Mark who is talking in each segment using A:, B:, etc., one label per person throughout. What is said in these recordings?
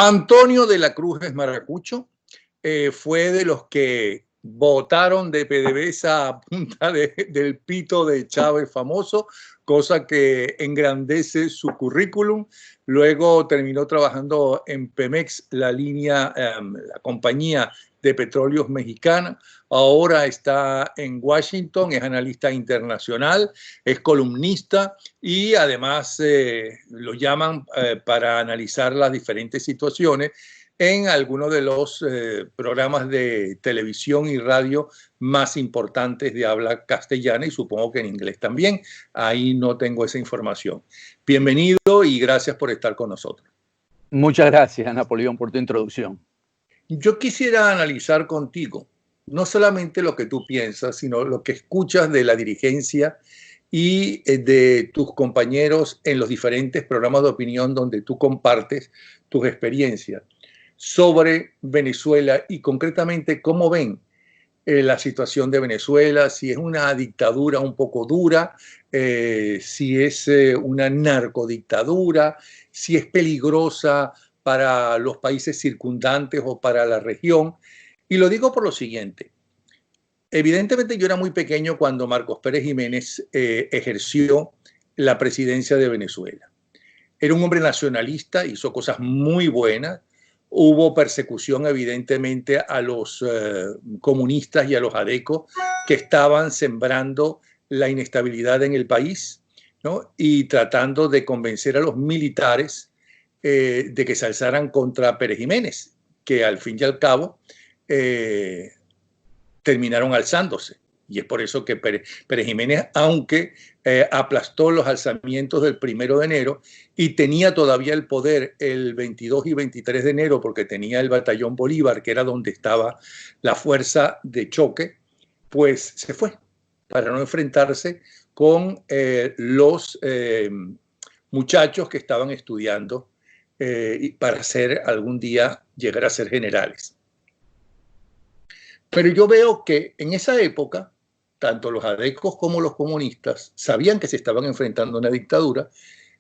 A: Antonio de la Cruz Maracucho fue de los que votaron de PDVSA a punta del pito de Chávez famoso, cosa que engrandece su currículum. Luego terminó trabajando en Pemex, la compañía de petróleos mexicana. Ahora está en Washington, es analista internacional, es columnista y además lo llaman para analizar las diferentes situaciones en algunos de los programas de televisión y radio más importantes de habla castellana y supongo que en inglés también. Ahí no tengo esa información. Bienvenido y gracias por estar con nosotros.
B: Muchas gracias, Napoleón, por tu introducción.
A: Yo quisiera analizar contigo no solamente lo que tú piensas, sino lo que escuchas de la dirigencia y de tus compañeros en los diferentes programas de opinión donde tú compartes tus experiencias sobre Venezuela y concretamente cómo ven la situación de Venezuela, si es una dictadura un poco dura, si es una narcodictadura, si es peligrosa para los países circundantes o para la región. Y lo digo por lo siguiente. Evidentemente yo era muy pequeño cuando Marcos Pérez Jiménez ejerció la presidencia de Venezuela. Era un hombre nacionalista, hizo cosas muy buenas. Hubo persecución evidentemente a los comunistas y a los adecos que estaban sembrando la inestabilidad en el país, ¿no? Y tratando de convencer a los militares de que se alzaran contra Pérez Jiménez, que al fin y al cabo terminaron alzándose. Y es por eso que Pérez Jiménez, aunque aplastó los alzamientos del 1 de enero y tenía todavía el poder el 22 y 23 de enero porque tenía el batallón Bolívar, que era donde estaba la fuerza de choque, pues se fue para no enfrentarse con los muchachos que estaban estudiando para algún día llegar a ser generales. Pero yo veo que en esa época, tanto los adecos como los comunistas sabían que se estaban enfrentando a una dictadura,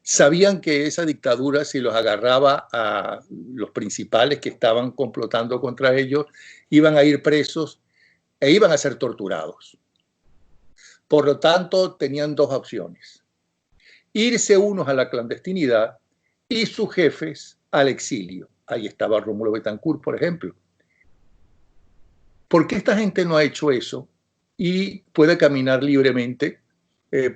A: sabían que esa dictadura, si los agarraba a los principales que estaban complotando contra ellos, iban a ir presos e iban a ser torturados. Por lo tanto, tenían dos opciones. Irse unos a la clandestinidad y sus jefes al exilio. Ahí estaba Rómulo Betancourt, por ejemplo. ¿Por qué esta gente no ha hecho eso y puede caminar libremente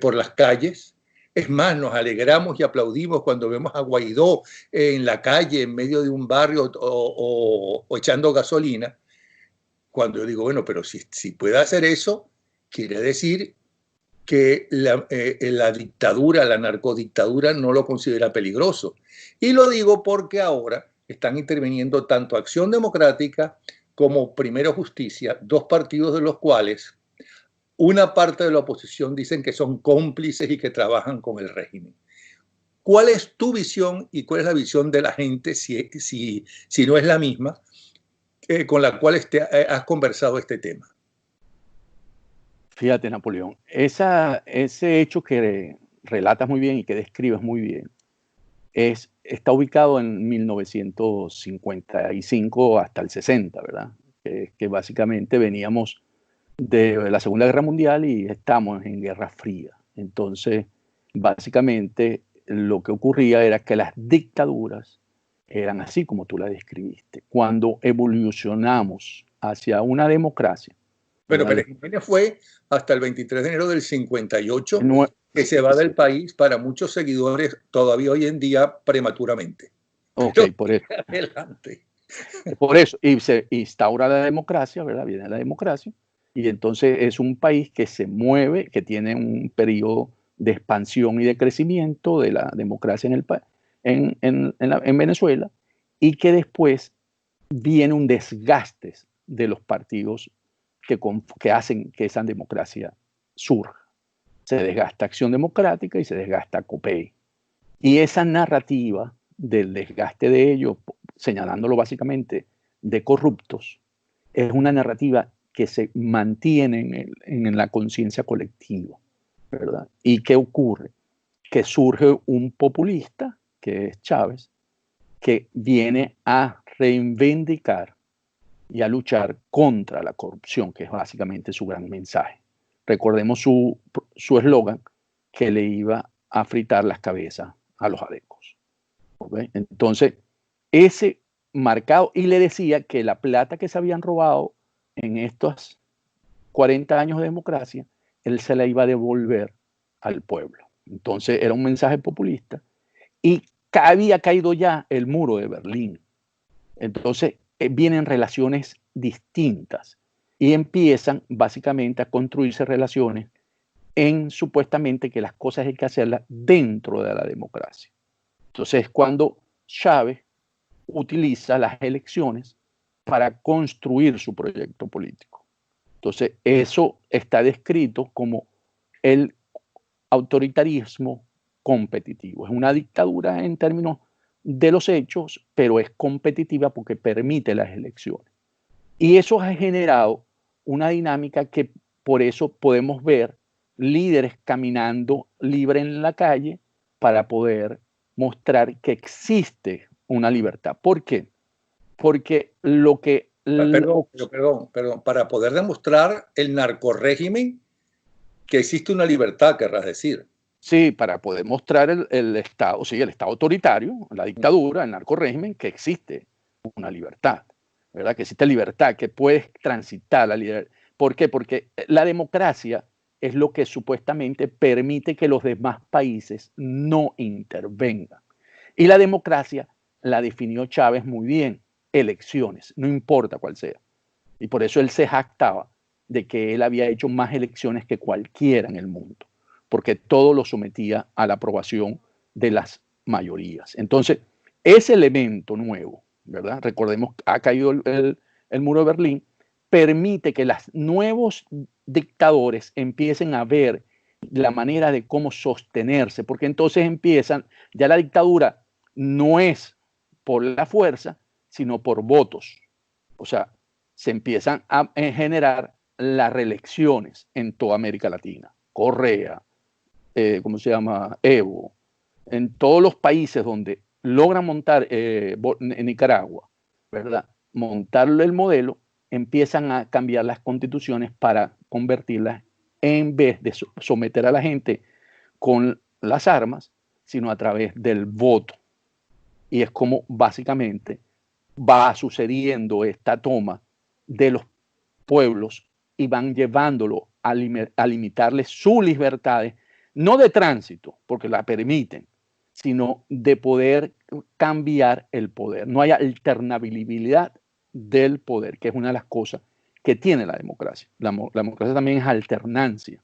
A: por las calles? Es más, nos alegramos y aplaudimos cuando vemos a Guaidó en la calle, en medio de un barrio o echando gasolina. Cuando yo digo, bueno, pero si puede hacer eso, quiere decir que la dictadura, la narcodictadura no lo considera peligroso. Y lo digo porque ahora están interviniendo tanto Acción Democrática como Primero Justicia, dos partidos de los cuales una parte de la oposición dicen que son cómplices y que trabajan con el régimen. ¿Cuál es tu visión y cuál es la visión de la gente, si no es la misma, con la cual has conversado este tema?
B: Fíjate, Napoleón, ese hecho que relatas muy bien y que describes muy bien está ubicado en 1955 hasta el 60, ¿verdad? Que básicamente veníamos de la Segunda Guerra Mundial y estamos en Guerra Fría. Entonces, básicamente lo que ocurría era que las dictaduras eran así como tú la describiste. Cuando evolucionamos hacia una democracia.
A: Pero Pérez Jiménez fue hasta el 23 de enero del 58 que se va del país para muchos seguidores todavía hoy en día prematuramente.
B: Ok, por eso.
A: Adelante.
B: Por eso, y se instaura la democracia, ¿verdad? Viene la democracia, y entonces es un país que se mueve, que tiene un periodo de expansión y de crecimiento de la democracia en Venezuela, y que después viene un desgaste de los partidos que hacen que esa democracia surja. Se desgasta Acción Democrática y se desgasta COPEI. Y esa narrativa del desgaste de ellos, señalándolo básicamente de corruptos, es una narrativa que se mantiene en la conciencia colectiva, ¿verdad? ¿Y qué ocurre? Que surge un populista, que es Chávez, que viene a reivindicar y a luchar contra la corrupción, que es básicamente su gran mensaje. Recordemos su eslogan, que le iba a fritar las cabezas a los adecos. ¿Okay? Entonces, ese marcado, y le decía que la plata que se habían robado en estos 40 años de democracia, él se la iba a devolver al pueblo. Entonces, era un mensaje populista y había caído ya el muro de Berlín. Entonces, vienen relaciones distintas y empiezan básicamente a construirse relaciones en supuestamente que las cosas hay que hacerlas dentro de la democracia. Entonces, cuando Chávez utiliza las elecciones para construir su proyecto político. Entonces, eso está descrito como el autoritarismo competitivo. Es una dictadura en términos de los hechos, pero es competitiva porque permite las elecciones. Y eso ha generado una dinámica que por eso podemos ver líderes caminando libre en la calle para poder mostrar que existe una libertad. ¿Por qué? Porque lo que...
A: Perdón, para poder demostrar el narcorrégimen que existe una libertad, querrás decir.
B: Sí, para poder mostrar el Estado, sí, el Estado autoritario, la dictadura, el narcorrégimen, que existe una libertad, ¿verdad? Que existe libertad, que puedes transitar la libertad. ¿Por qué? Porque la democracia es lo que supuestamente permite que los demás países no intervengan. Y la democracia la definió Chávez muy bien, elecciones, no importa cuál sea. Y por eso él se jactaba de que él había hecho más elecciones que cualquiera en el mundo, porque todo lo sometía a la aprobación de las mayorías. Entonces, ese elemento nuevo, ¿verdad? Recordemos, ha caído el muro de Berlín, permite que los nuevos dictadores empiecen a ver la manera de cómo sostenerse, porque entonces empiezan, ya la dictadura no es por la fuerza, sino por votos. O sea, se empiezan a generar las reelecciones en toda América Latina. Correa, ¿cómo se llama? Evo, en todos los países donde logran montar, en Nicaragua, ¿verdad? Montarlo el modelo, empiezan a cambiar las constituciones para convertirlas, en vez de someter a la gente con las armas, sino a través del voto. Y es como básicamente va sucediendo esta toma de los pueblos y van llevándolo a limitarles sus libertades, no de tránsito, porque la permiten, sino de poder cambiar el poder. No hay alternabilidad del poder, que es una de las cosas que tiene la democracia. La democracia también es alternancia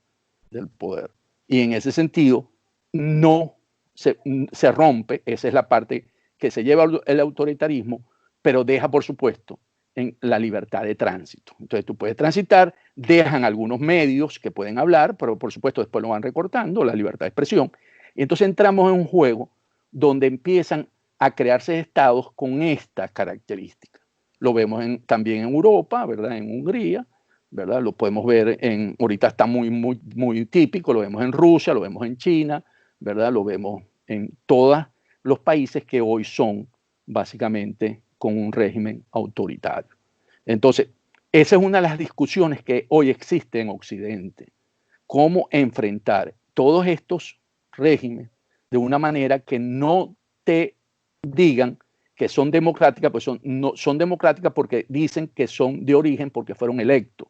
B: del poder. Y en ese sentido, no se rompe, esa es la parte que se lleva el autoritarismo, pero deja, por supuesto, en la libertad de tránsito. Entonces tú puedes transitar, dejan algunos medios que pueden hablar, pero por supuesto después lo van recortando, la libertad de expresión. Y entonces entramos en un juego donde empiezan a crearse estados con estas características. Lo vemos también en Europa, ¿verdad? En Hungría, ¿verdad? Lo podemos ver ahorita está muy típico, lo vemos en Rusia, lo vemos en China, ¿verdad? Lo vemos en todos los países que hoy son básicamente con un régimen autoritario. Entonces, esa es una de las discusiones que hoy existe en Occidente. Cómo enfrentar todos estos regímenes de una manera que no te digan que son democráticas, pues no, son democráticas porque dicen que son de origen porque fueron electos,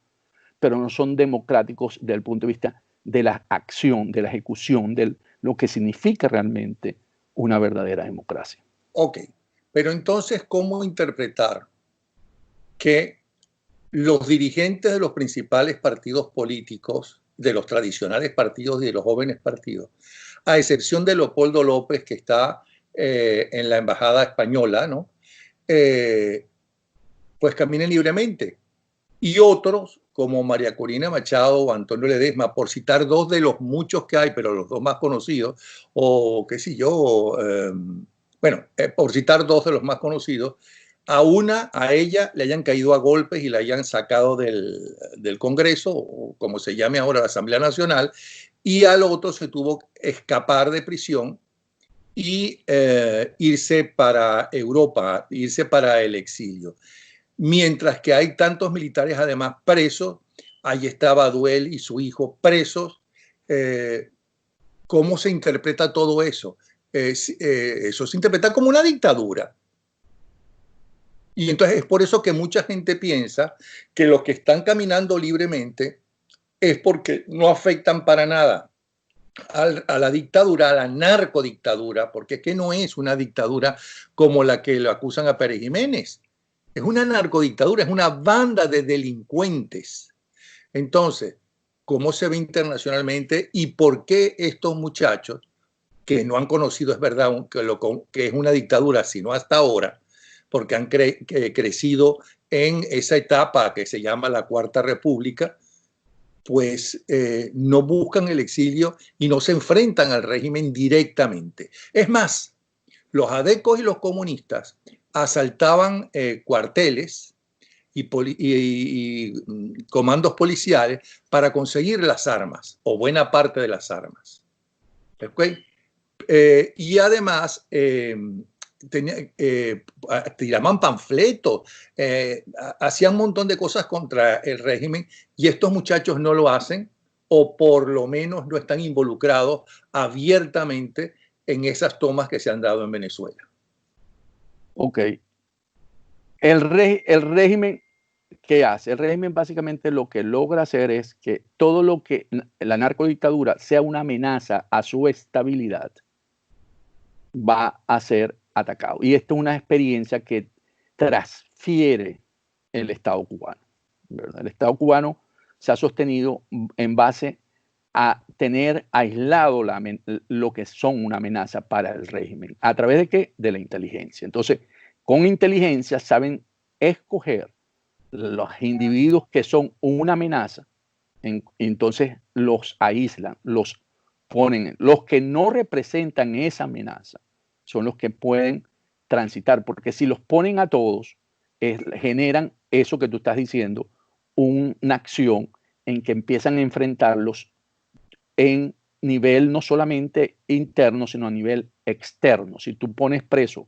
B: pero no son democráticos desde el punto de vista de la acción, de la ejecución, de lo que significa realmente una verdadera democracia.
A: Ok, pero entonces, ¿cómo interpretar que los dirigentes de los principales partidos políticos, de los tradicionales partidos y de los jóvenes partidos, a excepción de Leopoldo López, que está en la embajada española, ¿no? Pues caminen libremente? Y otros, como María Corina Machado o Antonio Ledesma, por citar dos de los muchos que hay, pero los dos más conocidos, o qué sé yo, por citar dos de los más conocidos, a ella le hayan caído a golpes y la hayan sacado del Congreso, o como se llame ahora la Asamblea Nacional, y al otro se tuvo que escapar de prisión y irse para Europa, irse para el exilio. Mientras que hay tantos militares además presos, ahí estaba Duel y su hijo presos. ¿Cómo se interpreta todo eso? Eso se interpreta como una dictadura. Y entonces es por eso que mucha gente piensa que los que están caminando libremente es porque no afectan para nada a la dictadura, a la narcodictadura, porque es que no es una dictadura como la que lo acusan a Pérez Jiménez. Es una narcodictadura, es una banda de delincuentes. Entonces, ¿cómo se ve internacionalmente y por qué estos muchachos que no han conocido, es verdad, que es una dictadura, sino hasta ahora, porque han crecido en esa etapa que se llama la Cuarta República, pues no buscan el exilio y no se enfrentan al régimen directamente? Es más, los adecos y los comunistas asaltaban cuarteles y comandos policiales para conseguir las armas o buena parte de las armas. ¿Okay? Y además tiraban panfletos, hacían un montón de cosas contra el régimen y estos muchachos no lo hacen o por lo menos no están involucrados abiertamente en esas tomas que se han dado en Venezuela.
B: Ok. El régimen, ¿qué hace? El régimen básicamente lo que logra hacer es que todo lo que la narcodictadura sea una amenaza a su estabilidad va a ser atacado. Y esto es una experiencia que transfiere el Estado cubano, ¿verdad? El Estado cubano se ha sostenido en base a tener aislado lo que son una amenaza para el régimen. ¿A través de qué? De la inteligencia. Entonces, con inteligencia saben escoger los individuos que son una amenaza, entonces los aíslan, los ponen. Los que no representan esa amenaza son los que pueden transitar, porque si los ponen a todos, generan eso que tú estás diciendo, una acción en que empiezan a enfrentarlos en nivel no solamente interno, sino a nivel externo. Si tú pones preso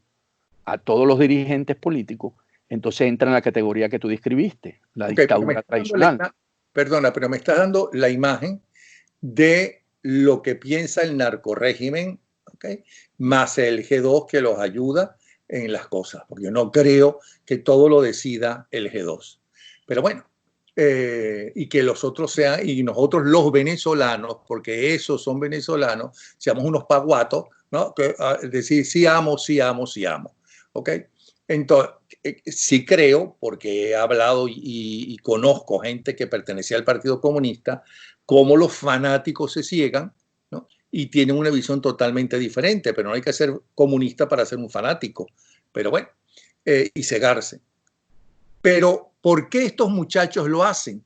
B: a todos los dirigentes políticos, entonces entra en la categoría que tú describiste, la dictadura tradicional.
A: Perdona, pero me estás dando la imagen de lo que piensa el narcorrégimen, ¿okay? Más el G2 que los ayuda en las cosas, porque yo no creo que todo lo decida el G2. Pero bueno, y que los otros sean, y nosotros los venezolanos, porque esos son venezolanos, seamos unos paguatos, ¿no? Que, decir sí amo, sí amo, sí amo. ¿Ok? Entonces, sí creo, porque he hablado y conozco gente que pertenecía al Partido Comunista, cómo los fanáticos se ciegan, ¿no? Y tienen una visión totalmente diferente, pero no hay que ser comunista para ser un fanático. Pero bueno, y cegarse. Pero, ¿por qué estos muchachos lo hacen?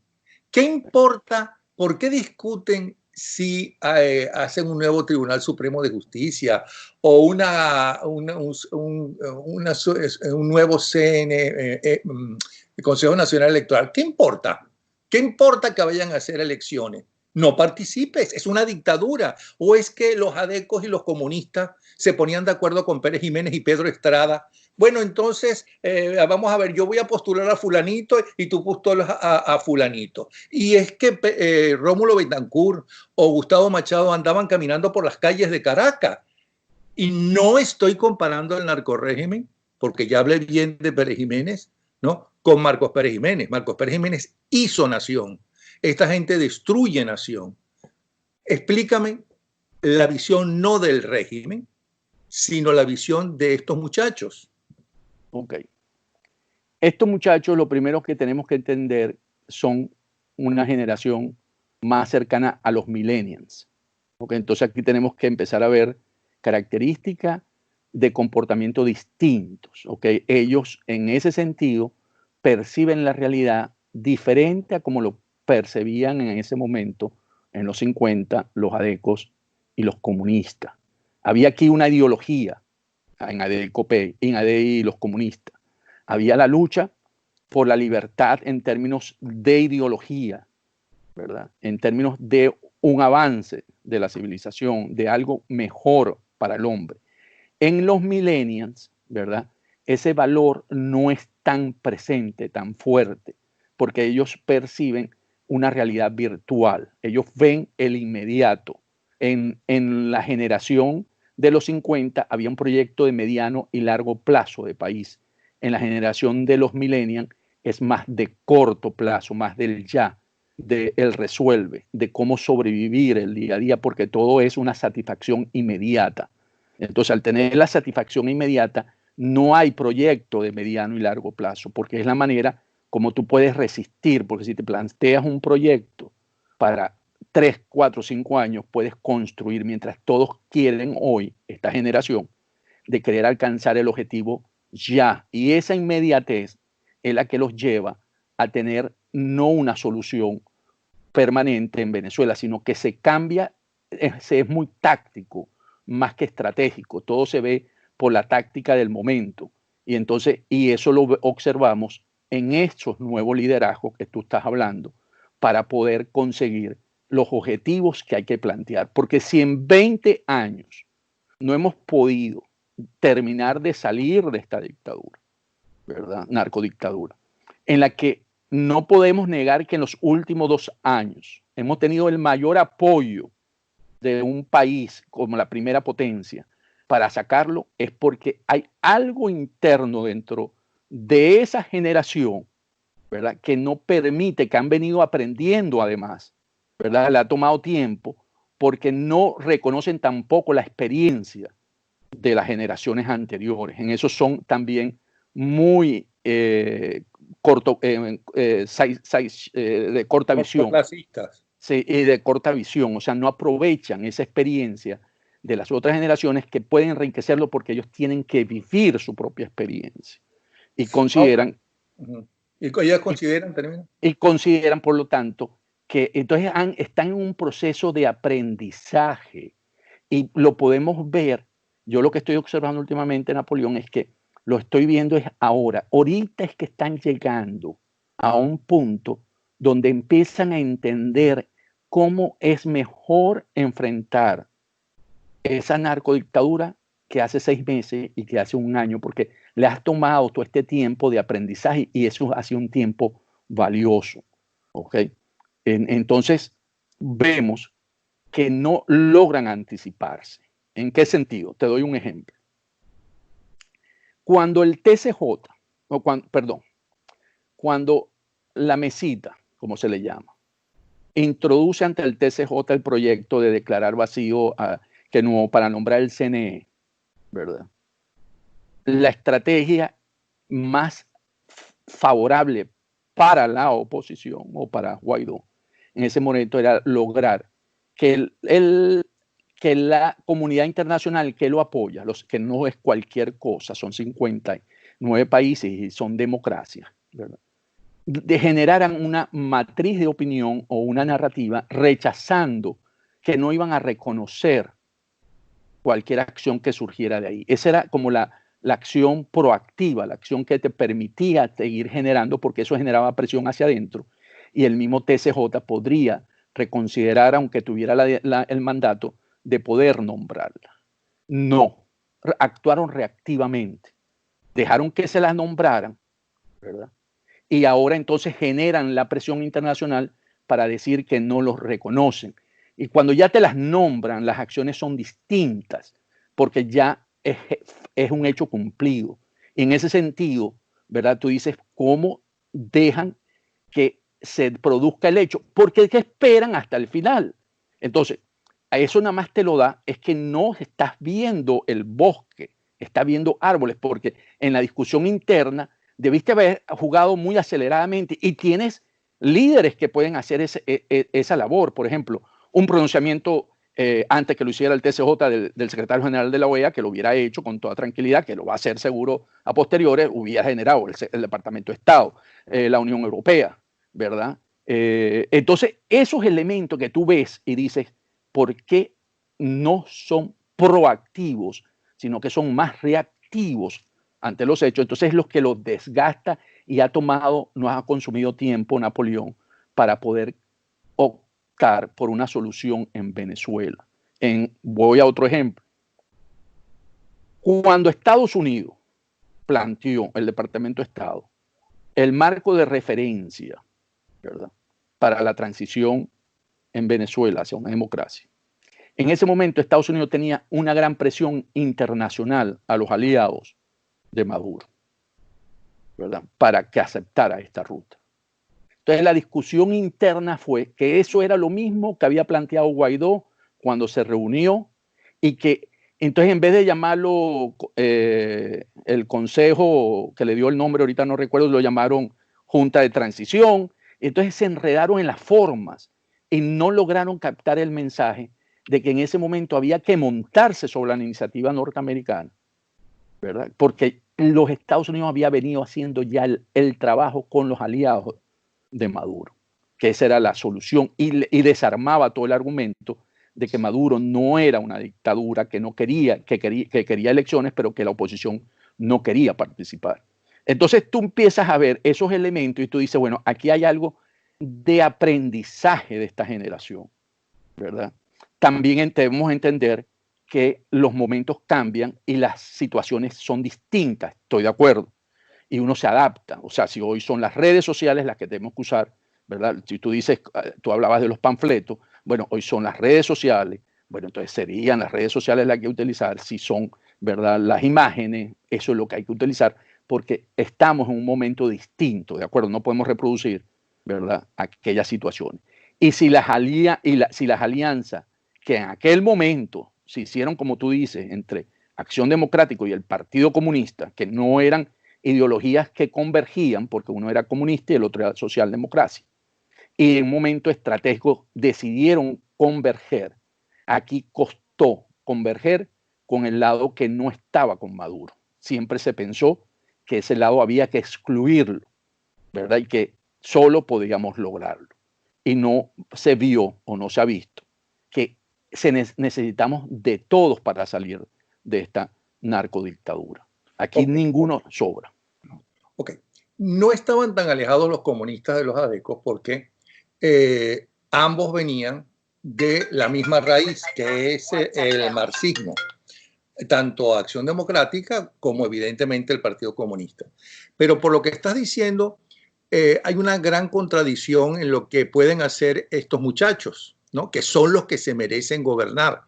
A: ¿Qué importa? ¿Por qué discuten si hacen un nuevo Tribunal Supremo de Justicia o un nuevo Consejo Nacional Electoral? ¿Qué importa? ¿Qué importa que vayan a hacer elecciones? No participes, es una dictadura. ¿O es que los adecos y los comunistas se ponían de acuerdo con Pérez Jiménez y Pedro Estrada? Bueno, entonces, vamos a ver, yo voy a postular a fulanito y tú postulas a fulanito. Y es que Rómulo Betancourt o Gustavo Machado andaban caminando por las calles de Caracas. Y no estoy comparando el narcorrégimen, porque ya hablé bien de Pérez Jiménez, ¿no? Con Marcos Pérez Jiménez. Marcos Pérez Jiménez hizo nación. Esta gente destruye nación. Explícame la visión no del régimen, sino la visión de estos muchachos.
B: Ok. Estos muchachos, lo primero que tenemos que entender, son una generación más cercana a los millennials. Okay, entonces aquí tenemos que empezar a ver características de comportamiento distintos. Okay. Ellos, en ese sentido, perciben la realidad diferente a como lo percibían en ese momento, en los 50, los adecos y los comunistas. Había aquí una ideología en ADECOPEI, en ADI y los comunistas. Había la lucha por la libertad en términos de ideología, ¿verdad? En términos de un avance de la civilización, de algo mejor para el hombre. En los millennials, ¿verdad? Ese valor no es tan presente, tan fuerte, porque ellos perciben una realidad virtual. Ellos ven el inmediato. En la generación de los 50 había un proyecto de mediano y largo plazo de país. En la generación de los millennials es más de corto plazo, más del ya, de el resuelve, de cómo sobrevivir el día a día, porque todo es una satisfacción inmediata. Entonces, al tener la satisfacción inmediata, no hay proyecto de mediano y largo plazo, porque es la manera como tú puedes resistir, porque si te planteas un proyecto para 3, 4, 5 años, puedes construir, mientras todos quieren hoy, esta generación, de querer alcanzar el objetivo ya. Y esa inmediatez es la que los lleva a tener no una solución permanente en Venezuela, sino que se cambia, es muy táctico, más que estratégico. Todo se ve por la táctica del momento. Y entonces, y eso lo observamos en estos nuevos liderazgos que tú estás hablando, para poder conseguir los objetivos que hay que plantear. Porque si en 20 años no hemos podido terminar de salir de esta dictadura, ¿verdad? Narcodictadura, en la que no podemos negar que en los últimos 2 años hemos tenido el mayor apoyo de un país como la primera potencia para sacarlo, es porque hay algo interno dentro de esa generación, ¿verdad? Que no permite, que han venido aprendiendo además, ¿verdad? Le ha tomado tiempo porque no reconocen tampoco la experiencia de las generaciones anteriores. En eso son también muy de corta visión. Sí, y de corta visión, o sea, no aprovechan esa experiencia de las otras generaciones que pueden enriquecerlo porque ellos tienen que vivir su propia experiencia y consideran,
A: ¿Y ellos consideran,
B: y consideran, por lo tanto, que entonces están en un proceso de aprendizaje y lo podemos ver. Yo lo que estoy observando últimamente, Napoleón, es que lo estoy viendo es ahorita es que están llegando a un punto donde empiezan a entender cómo es mejor enfrentar esa narcodictadura que hace 6 meses y que hace un año, porque le has tomado todo este tiempo de aprendizaje y eso ha sido un tiempo valioso. ¿Okay? Entonces, vemos que no logran anticiparse. ¿En qué sentido? Te doy un ejemplo. Cuando el TCJ, cuando la mesita, como se le llama, introduce ante el TCJ el proyecto de declarar vacío que no, para nombrar el CNE, ¿verdad? La estrategia más favorable para la oposición o para Guaidó en ese momento era lograr que que la comunidad internacional que lo apoya, que no es cualquier cosa, son 59 países y son democracias, ¿verdad? Generaran una matriz de opinión o una narrativa rechazando que no iban a reconocer cualquier acción que surgiera de ahí. Esa era como la acción proactiva, la acción que te permitía seguir generando, porque eso generaba presión hacia adentro, y el mismo TCJ podría reconsiderar, aunque tuviera el mandato, de poder nombrarla. No, actuaron reactivamente, dejaron que se las nombraran, ¿verdad? Y ahora entonces generan la presión internacional para decir que no los reconocen. Y cuando ya te las nombran, las acciones son distintas, porque ya es un hecho cumplido. Y en ese sentido, ¿verdad? Tú dices, ¿cómo dejan que se produzca el hecho? Porque es que esperan hasta el final. Entonces, a eso nada más te lo da, es que no estás viendo el bosque, estás viendo árboles, porque en la discusión interna debiste haber jugado muy aceleradamente y tienes líderes que pueden hacer esa labor. Por ejemplo, un pronunciamiento antes que lo hiciera el TCJ del secretario general de la OEA, que lo hubiera hecho con toda tranquilidad, que lo va a hacer seguro a posteriores, hubiera generado el Departamento de Estado, la Unión Europea, ¿verdad? Entonces, esos elementos que tú ves y dices, ¿por qué no son proactivos, sino que son más reactivos ante los hechos? Entonces es lo que los desgasta y nos ha consumido tiempo Napoleón para poder optar por una solución en Venezuela. Voy a otro ejemplo. Cuando Estados Unidos planteó, el Departamento de Estado, el marco de referencia, ¿verdad?, para la transición en Venezuela hacia una democracia, en ese momento Estados Unidos tenía una gran presión internacional a los aliados de Maduro, ¿verdad?, para que aceptara esta ruta. Entonces la discusión interna fue que eso era lo mismo que había planteado Guaidó cuando se reunió, y que entonces en vez de llamarlo el consejo que le dio el nombre, ahorita no recuerdo, lo llamaron Junta de Transición. Entonces se enredaron en las formas y no lograron captar el mensaje de que en ese momento había que montarse sobre la iniciativa norteamericana, ¿verdad? Porque los Estados Unidos había venido haciendo ya el trabajo con los aliados de Maduro, que esa era la solución, y desarmaba todo el argumento de que Maduro no era una dictadura, que no quería, que quería elecciones, pero que la oposición no quería participar. Entonces tú empiezas a ver esos elementos y tú dices, bueno, aquí hay algo de aprendizaje de esta generación, ¿verdad? También debemos entender que los momentos cambian y las situaciones son distintas, estoy de acuerdo, y uno se adapta. O sea, si hoy son las redes sociales las que tenemos que usar, ¿verdad? Si tú dices, tú hablabas de los panfletos, bueno, hoy son las redes sociales, bueno, entonces serían las redes sociales las que hay que utilizar. Si son, ¿verdad?, las imágenes, eso es lo que hay que utilizar, porque estamos en un momento distinto, ¿de acuerdo? No podemos reproducir, ¿verdad?, aquellas situaciones. Y si las alianzas que en aquel momento se hicieron, como tú dices, entre Acción Democrática y el Partido Comunista, que no eran ideologías que convergían, porque uno era comunista y el otro era socialdemocracia, y en un momento estratégico decidieron converger. Aquí costó converger con el lado que no estaba con Maduro. Siempre se pensó que ese lado había que excluirlo, ¿verdad?, y que solo podíamos lograrlo. Y no se vio o no se ha visto que necesitamos de todos para salir de esta narcodictadura. Aquí ninguno sobra.
A: Ok. No estaban tan alejados los comunistas de los adecos porque ambos venían de la misma raíz, que es el marxismo, tanto Acción Democrática como evidentemente el Partido Comunista. Pero por lo que estás diciendo, hay una gran contradicción en lo que pueden hacer estos muchachos, ¿no?, que son los que se merecen gobernar.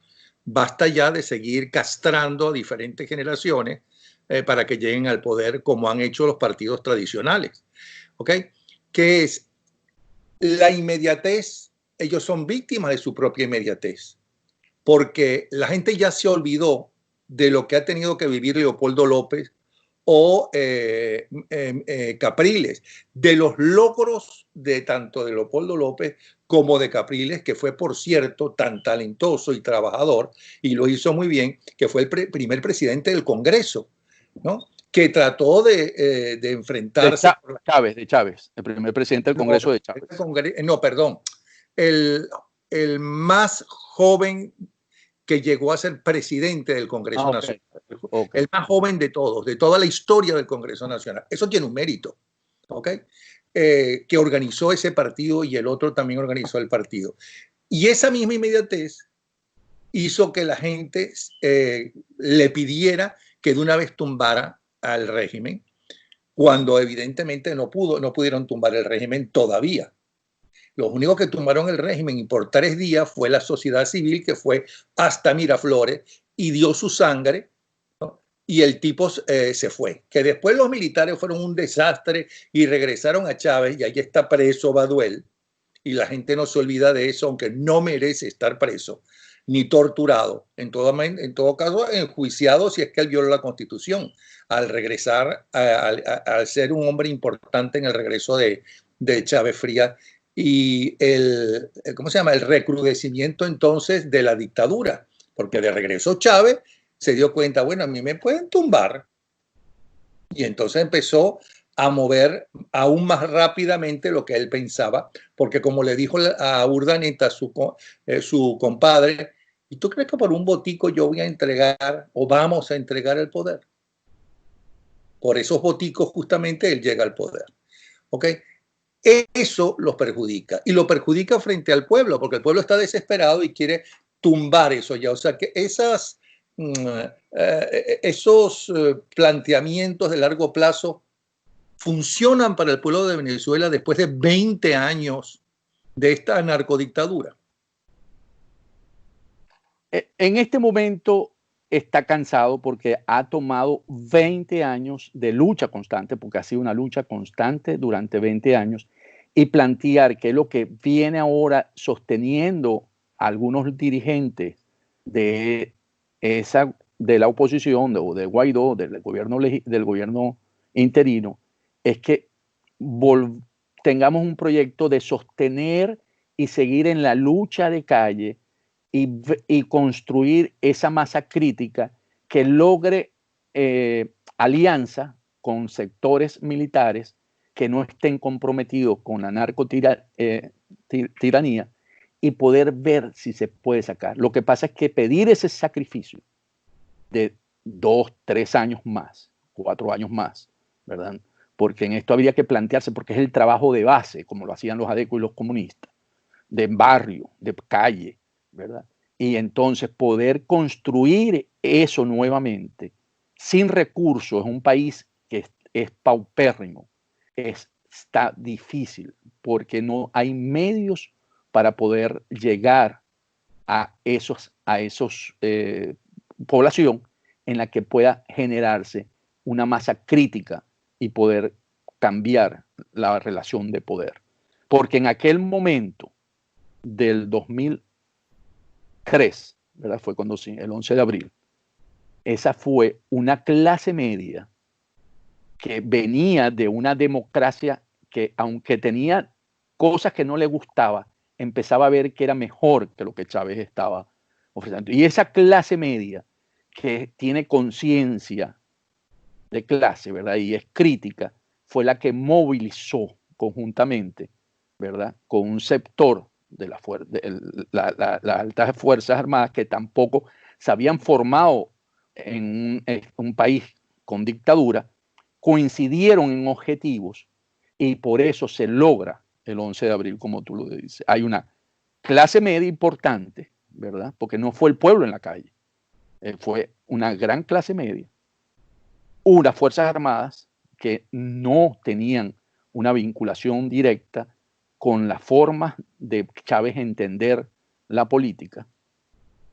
A: Basta ya de seguir castrando a diferentes generaciones para que lleguen al poder, como han hecho los partidos tradicionales. ¿Ok? Que es la inmediatez. Ellos son víctimas de su propia inmediatez, porque la gente ya se olvidó de lo que ha tenido que vivir Leopoldo López o Capriles, de los logros de tanto de Leopoldo López como de Capriles, que fue, por cierto, tan talentoso y trabajador, y lo hizo muy bien, que fue el primer presidente del Congreso, ¿no?, que trató de enfrentarse.
B: De Chávez, el primer presidente del Congreso de Chávez.
A: No, perdón, el más joven que llegó a ser presidente del Congreso Nacional. Okay. El más joven de todos, de toda la historia del Congreso Nacional. Eso tiene un mérito, ¿ok? Que organizó ese partido y el otro también organizó el partido. Y esa misma inmediatez hizo que la gente le pidiera que de una vez tumbara al régimen, cuando evidentemente no pudieron tumbar el régimen todavía. Los únicos que tumbaron el régimen y por 3 días fue la sociedad civil, que fue hasta Miraflores y dio su sangre, ¿no?, y el tipo se fue. Que después los militares fueron un desastre y regresaron a Chávez, y ahí está preso Baduel, y la gente no se olvida de eso, aunque no merece estar preso ni torturado, en todo caso enjuiciado si es que él violó la Constitución al regresar, al ser un hombre importante en el regreso de Chávez Frías. Y ¿cómo se llama?, el recrudecimiento entonces de la dictadura, porque de regreso Chávez se dio cuenta, bueno, a mí me pueden tumbar, y entonces empezó a mover aún más rápidamente lo que él pensaba, porque como le dijo a Urdaneta, su compadre, ¿y tú crees que por un botico yo voy a entregar o vamos a entregar el poder? Por esos boticos justamente él llega al poder, ¿ok? Eso los perjudica, y lo perjudica frente al pueblo, porque el pueblo está desesperado y quiere tumbar eso ya. O sea que esas esos planteamientos de largo plazo funcionan para el pueblo de Venezuela después de 20 años de esta narcodictadura?
B: En este momento está cansado porque ha tomado 20 años de lucha constante, porque ha sido una lucha constante durante 20 años, y plantear que lo que viene ahora sosteniendo a algunos dirigentes de la oposición o de Guaidó, del gobierno interino, es que tengamos un proyecto de sostener y seguir en la lucha de calle y construir esa masa crítica que logre alianza con sectores militares que no estén comprometidos con la narcotiranía y poder ver si se puede sacar. Lo que pasa es que pedir ese sacrificio de 2, 3 años más, 4 años más, ¿verdad? Porque en esto habría que plantearse, porque es el trabajo de base, como lo hacían los adecos y los comunistas, de barrio, de calle, ¿verdad? Y entonces poder construir eso nuevamente sin recursos en un país que es paupérrimo, está difícil porque no hay medios para poder llegar a población en la que pueda generarse una masa crítica y poder cambiar la relación de poder. Porque en aquel momento del 2003, ¿verdad? Fue cuando sí, el 11 de abril, esa fue una clase media que venía de una democracia que, aunque tenía cosas que no le gustaba, empezaba a ver que era mejor que lo que Chávez estaba ofreciendo. Y esa clase media que tiene conciencia de clase, ¿verdad? Y es crítica, fue la que movilizó conjuntamente, ¿verdad? Con un sector de las altas fuerzas armadas que tampoco se habían formado en un país con dictadura, coincidieron en objetivos y por eso se logra el 11 de abril, como tú lo dices. Hay una clase media importante, ¿verdad? Porque no fue el pueblo en la calle, fue una gran clase media, unas fuerzas armadas que no tenían una vinculación directa con la forma de Chávez entender la política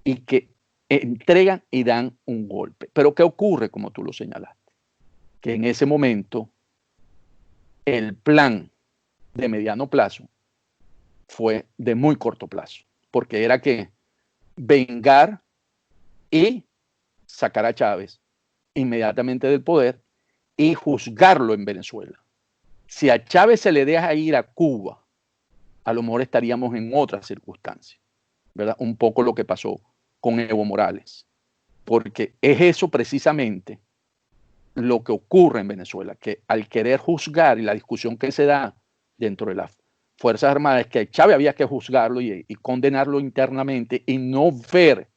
B: y que entregan y dan un golpe. Pero ¿qué ocurre, como tú lo señalaste? Que en ese momento el plan de mediano plazo fue de muy corto plazo, porque era que vengar y sacar a Chávez inmediatamente del poder y juzgarlo en Venezuela. Si a Chávez se le deja ir a Cuba, a lo mejor estaríamos en otras circunstancias, ¿verdad? Un poco lo que pasó con Evo Morales, porque es eso precisamente lo que ocurre en Venezuela, que al querer juzgar y la discusión que se da dentro de las Fuerzas Armadas es que Chávez había que juzgarlo y condenarlo internamente y no ver,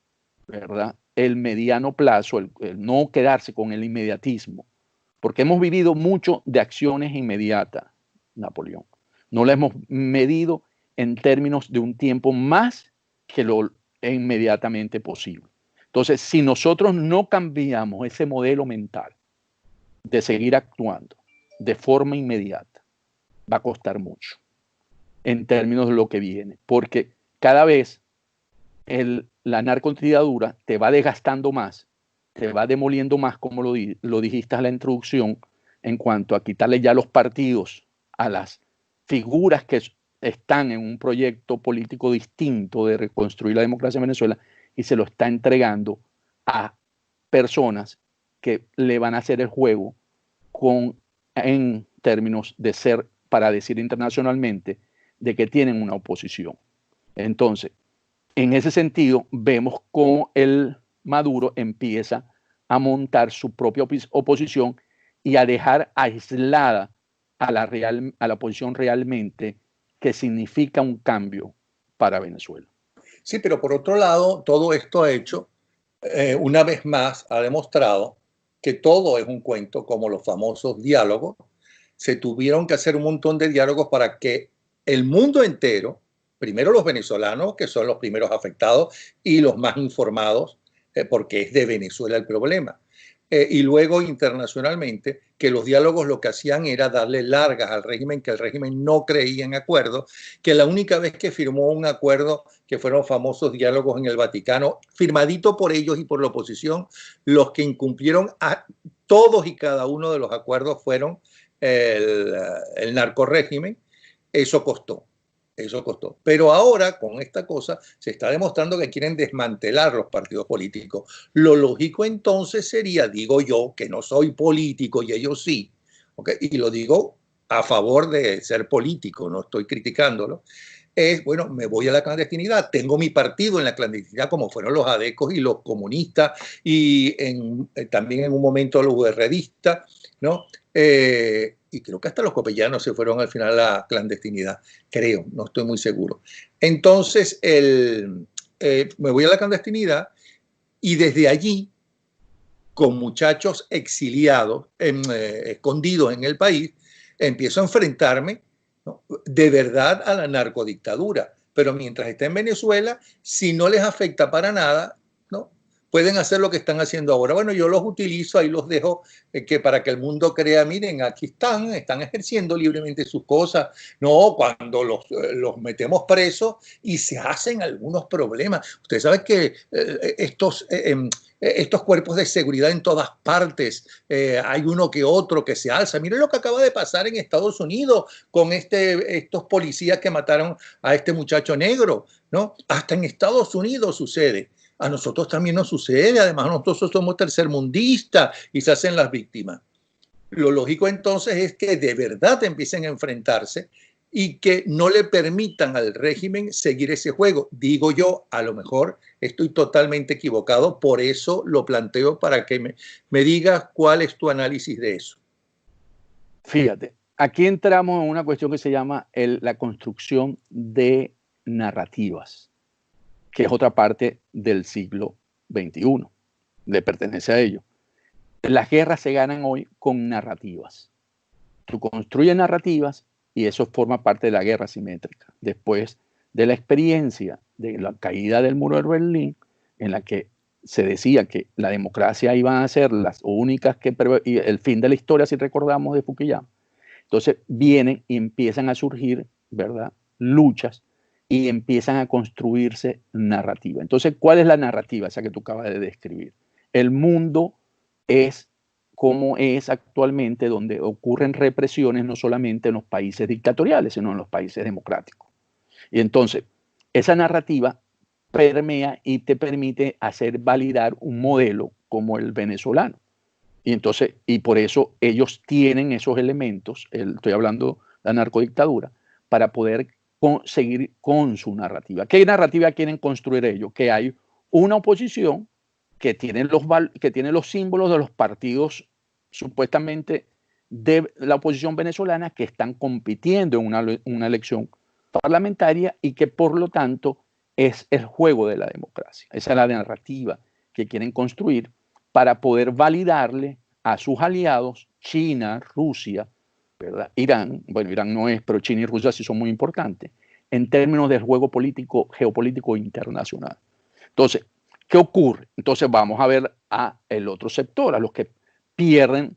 B: ¿verdad?, el mediano plazo, el no quedarse con el inmediatismo, porque hemos vivido mucho de acciones inmediatas, Napoleón. No la hemos medido en términos de un tiempo más que lo inmediatamente posible. Entonces, si nosotros no cambiamos ese modelo mental de seguir actuando de forma inmediata, va a costar mucho en términos de lo que viene, porque cada vez la narcodictadura te va desgastando más, te va demoliendo más, como lo dijiste en la introducción, en cuanto a quitarle ya los partidos a las figuras que están en un proyecto político distinto de reconstruir la democracia en Venezuela y se lo está entregando a personas que le van a hacer el juego en términos de ser, para decir internacionalmente, de que tienen una oposición. Entonces, en ese sentido, vemos cómo el Maduro empieza a montar su propia oposición y a dejar aislada a la oposición realmente, que significa un cambio para Venezuela.
A: Sí, pero por otro lado, todo esto ha hecho, una vez más, ha demostrado que todo es un cuento, como los famosos diálogos. Se tuvieron que hacer un montón de diálogos para que el mundo entero, primero los venezolanos, que son los primeros afectados y los más informados, porque es de Venezuela el problema. Y luego internacionalmente, que los diálogos lo que hacían era darle largas al régimen, que el régimen no creía en acuerdos, que la única vez que firmó un acuerdo, que fueron famosos diálogos en el Vaticano, firmadito por ellos y por la oposición, los que incumplieron a todos y cada uno de los acuerdos fueron el narcorrégimen. Eso costó. Eso costó. Pero ahora, con esta cosa, se está demostrando que quieren desmantelar los partidos políticos. Lo lógico entonces sería, digo yo, que no soy político y ellos sí, ¿okay? Y lo digo a favor de ser político, no estoy criticándolo, es, bueno, me voy a la clandestinidad, tengo mi partido en la clandestinidad como fueron los adecos y los comunistas y también en un momento los URDistas, ¿no? Y creo que hasta los copellanos se fueron al final a la clandestinidad, creo, no estoy muy seguro. Entonces, me voy a la clandestinidad y desde allí, con muchachos exiliados, escondidos en el país, empiezo a enfrentarme, ¿no?, de verdad a la narcodictadura. Pero mientras esté en Venezuela, si no les afecta para nada, ¿no?, pueden hacer lo que están haciendo ahora. Bueno, yo los utilizo, ahí los dejo, que para que el mundo crea, miren, aquí están ejerciendo libremente sus cosas. No, cuando los metemos presos y se hacen algunos problemas. Ustedes saben que estos cuerpos de seguridad en todas partes, hay uno que otro que se alza. Miren lo que acaba de pasar en Estados Unidos con estos policías que mataron a este muchacho negro, ¿no? Hasta en Estados Unidos sucede. A nosotros también nos sucede, además nosotros somos tercermundistas y se hacen las víctimas. Lo lógico entonces es que de verdad empiecen a enfrentarse y que no le permitan al régimen seguir ese juego. Digo yo, a lo mejor estoy totalmente equivocado, por eso lo planteo para que me digas cuál es tu análisis de eso.
B: Fíjate, aquí entramos en una cuestión que se llama la construcción de narrativas, que es otra parte del siglo XXI, le pertenece a ello. Las guerras se ganan hoy con narrativas. Tú construyes narrativas y eso forma parte de la guerra asimétrica. Después de la experiencia de la caída del muro de Berlín, en la que se decía que la democracia iban a ser las únicas y el fin de la historia, si recordamos, de Fukuyama. Entonces vienen y empiezan a surgir, ¿verdad?, luchas y empiezan a construirse narrativa. Entonces, ¿cuál es la narrativa esa que tú acabas de describir? El mundo es como es actualmente, donde ocurren represiones no solamente en los países dictatoriales, sino en los países democráticos. Y entonces, esa narrativa permea y te permite hacer validar un modelo como el venezolano. Y entonces, y por eso ellos tienen esos elementos, estoy hablando de la narcodictadura, para poder seguir con su narrativa. ¿Qué narrativa quieren construir ellos? Que hay una oposición que tiene los símbolos de los partidos supuestamente de la oposición venezolana que están compitiendo en una elección parlamentaria y que por lo tanto es el juego de la democracia. Esa es la narrativa que quieren construir para poder validarle a sus aliados, China, Rusia, ¿verdad?, Irán. Bueno, Irán no es, pero China y Rusia sí son muy importantes en términos del juego político, geopolítico internacional. Entonces, ¿qué ocurre? Entonces vamos a ver a el otro sector, a los que pierden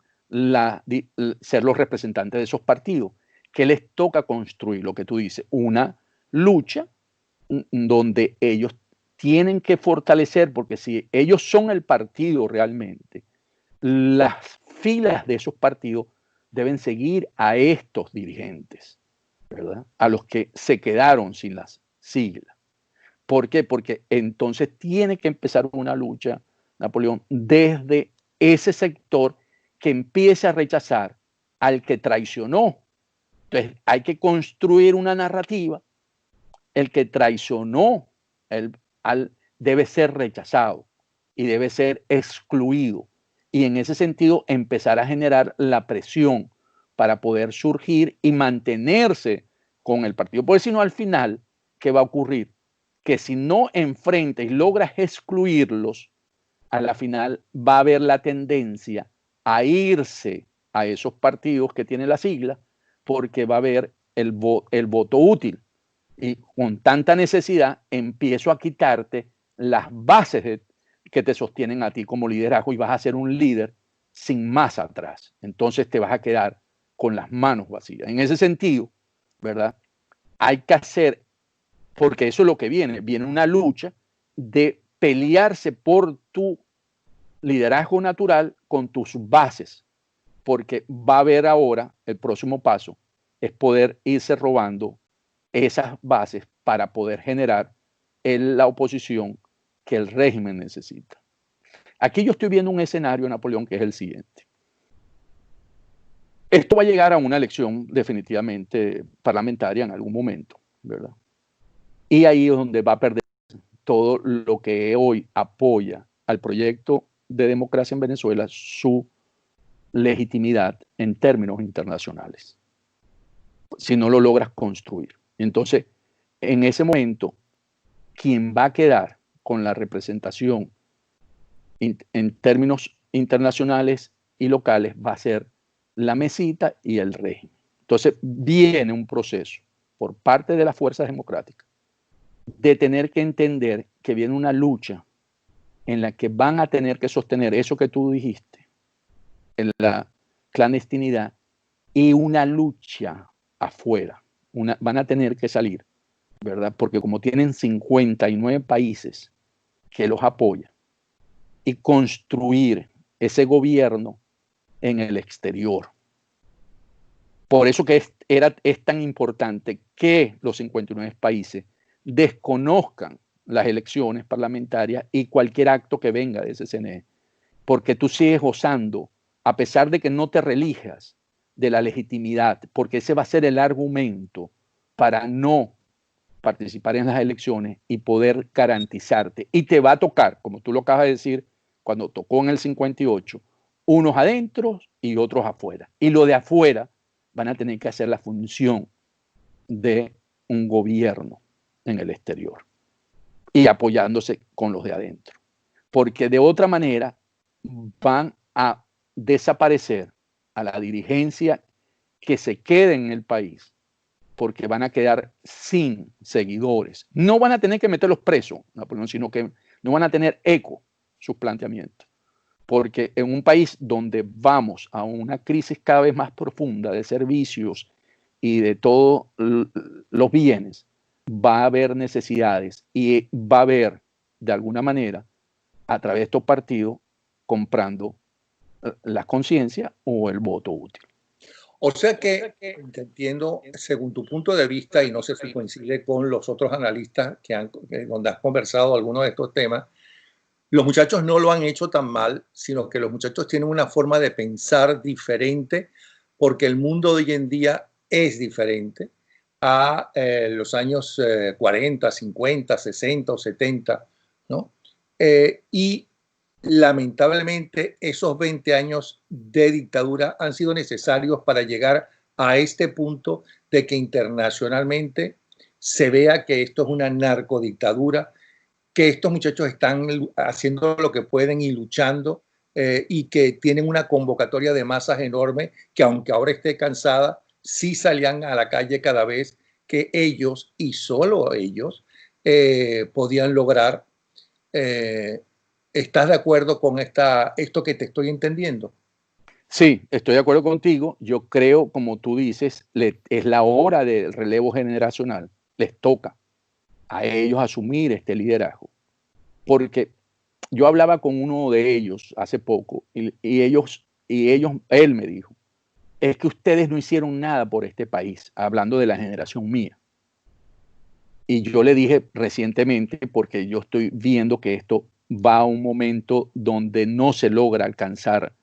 B: ser los representantes de esos partidos, que les toca construir, lo que tú dices, una lucha donde ellos tienen que fortalecer, porque si ellos son el partido realmente, las filas de esos partidos deben seguir a estos dirigentes, ¿verdad?, a los que se quedaron sin las siglas. ¿Por qué? Porque entonces tiene que empezar una lucha, Napoleón, desde ese sector que empiece a rechazar al que traicionó. Entonces hay que construir una narrativa. El que traicionó debe ser rechazado y debe ser excluido. Y en ese sentido empezar a generar la presión para poder surgir y mantenerse con el partido. Porque si no, al final, ¿qué va a ocurrir? Que si no enfrentas y logras excluirlos, a la final va a haber la tendencia a irse a esos partidos que tienen la sigla, porque va a haber el voto útil. Y con tanta necesidad empiezo a quitarte las bases que te sostienen a ti como liderazgo y vas a ser un líder sin más atrás. Entonces te vas a quedar con las manos vacías. En ese sentido, ¿verdad? Hay que hacer, porque eso es lo que viene una lucha de pelearse por tu liderazgo natural con tus bases, porque va a haber ahora, el próximo paso es poder irse robando esas bases para poder generar la oposición que el régimen necesita. Aquí yo estoy viendo un escenario, Napoleón, que es el siguiente. Esto va a llegar a una elección definitivamente parlamentaria en algún momento, ¿verdad? Y ahí es donde va a perder todo lo que hoy apoya al proyecto de democracia en Venezuela, su legitimidad en términos internacionales, si no lo logras construir. Entonces, en ese momento, quien va a quedar con la representación en términos internacionales y locales va a ser la mesita y el régimen. Entonces, viene un proceso por parte de las fuerzas democráticas de tener que entender que viene una lucha en la que van a tener que sostener eso que tú dijiste, en la clandestinidad, y una lucha afuera. Van a tener que salir, ¿verdad? Porque como tienen 59 países que los apoyan, y construir ese gobierno en el exterior. Por eso que es tan importante que los 59 países desconozcan las elecciones parlamentarias y cualquier acto que venga de ese CNE, porque tú sigues gozando, a pesar de que no te relijas, de la legitimidad, porque ese va a ser el argumento para no participar en las elecciones y poder garantizarte. Y te va a tocar, como tú lo acabas de decir, cuando tocó en el 58, unos adentro y otros afuera. Y lo de afuera van a tener que hacer la función de un gobierno en el exterior y apoyándose con los de adentro. Porque de otra manera van a desaparecer a la dirigencia que se quede en el país, porque van a quedar sin seguidores. No van a tener que meterlos presos, Napoleón, sino que no van a tener eco sus planteamientos. Porque en un país donde vamos a una crisis cada vez más profunda de servicios y de todos los bienes, va a haber necesidades y va a haber, de alguna manera, a través de estos partidos, comprando la conciencia o el voto útil.
A: O sea que, te entiendo, según tu punto de vista, y no sé si coincide con los otros analistas donde has conversado algunos de estos temas, los muchachos no lo han hecho tan mal, sino que los muchachos tienen una forma de pensar diferente, porque el mundo de hoy en día es diferente a los años 40, 50, 60 o 70, ¿no? Y lamentablemente esos 20 años de dictadura han sido necesarios para llegar a este punto de que internacionalmente se vea que esto es una narcodictadura, que estos muchachos están haciendo lo que pueden y luchando, y que tienen una convocatoria de masas enorme, que aunque ahora esté cansada, sí salían a la calle cada vez que ellos, y solo ellos, podían lograr. ¿Estás de acuerdo con esto que te estoy entendiendo?
B: Sí, estoy de acuerdo contigo. Yo creo, como tú dices, es la hora del relevo generacional. Les toca a ellos asumir este liderazgo. Porque yo hablaba con uno de ellos hace poco y él me dijo, es que ustedes no hicieron nada por este país, hablando de la generación mía. Y yo le dije recientemente, porque yo estoy viendo que esto va a un momento donde no se logra alcanzar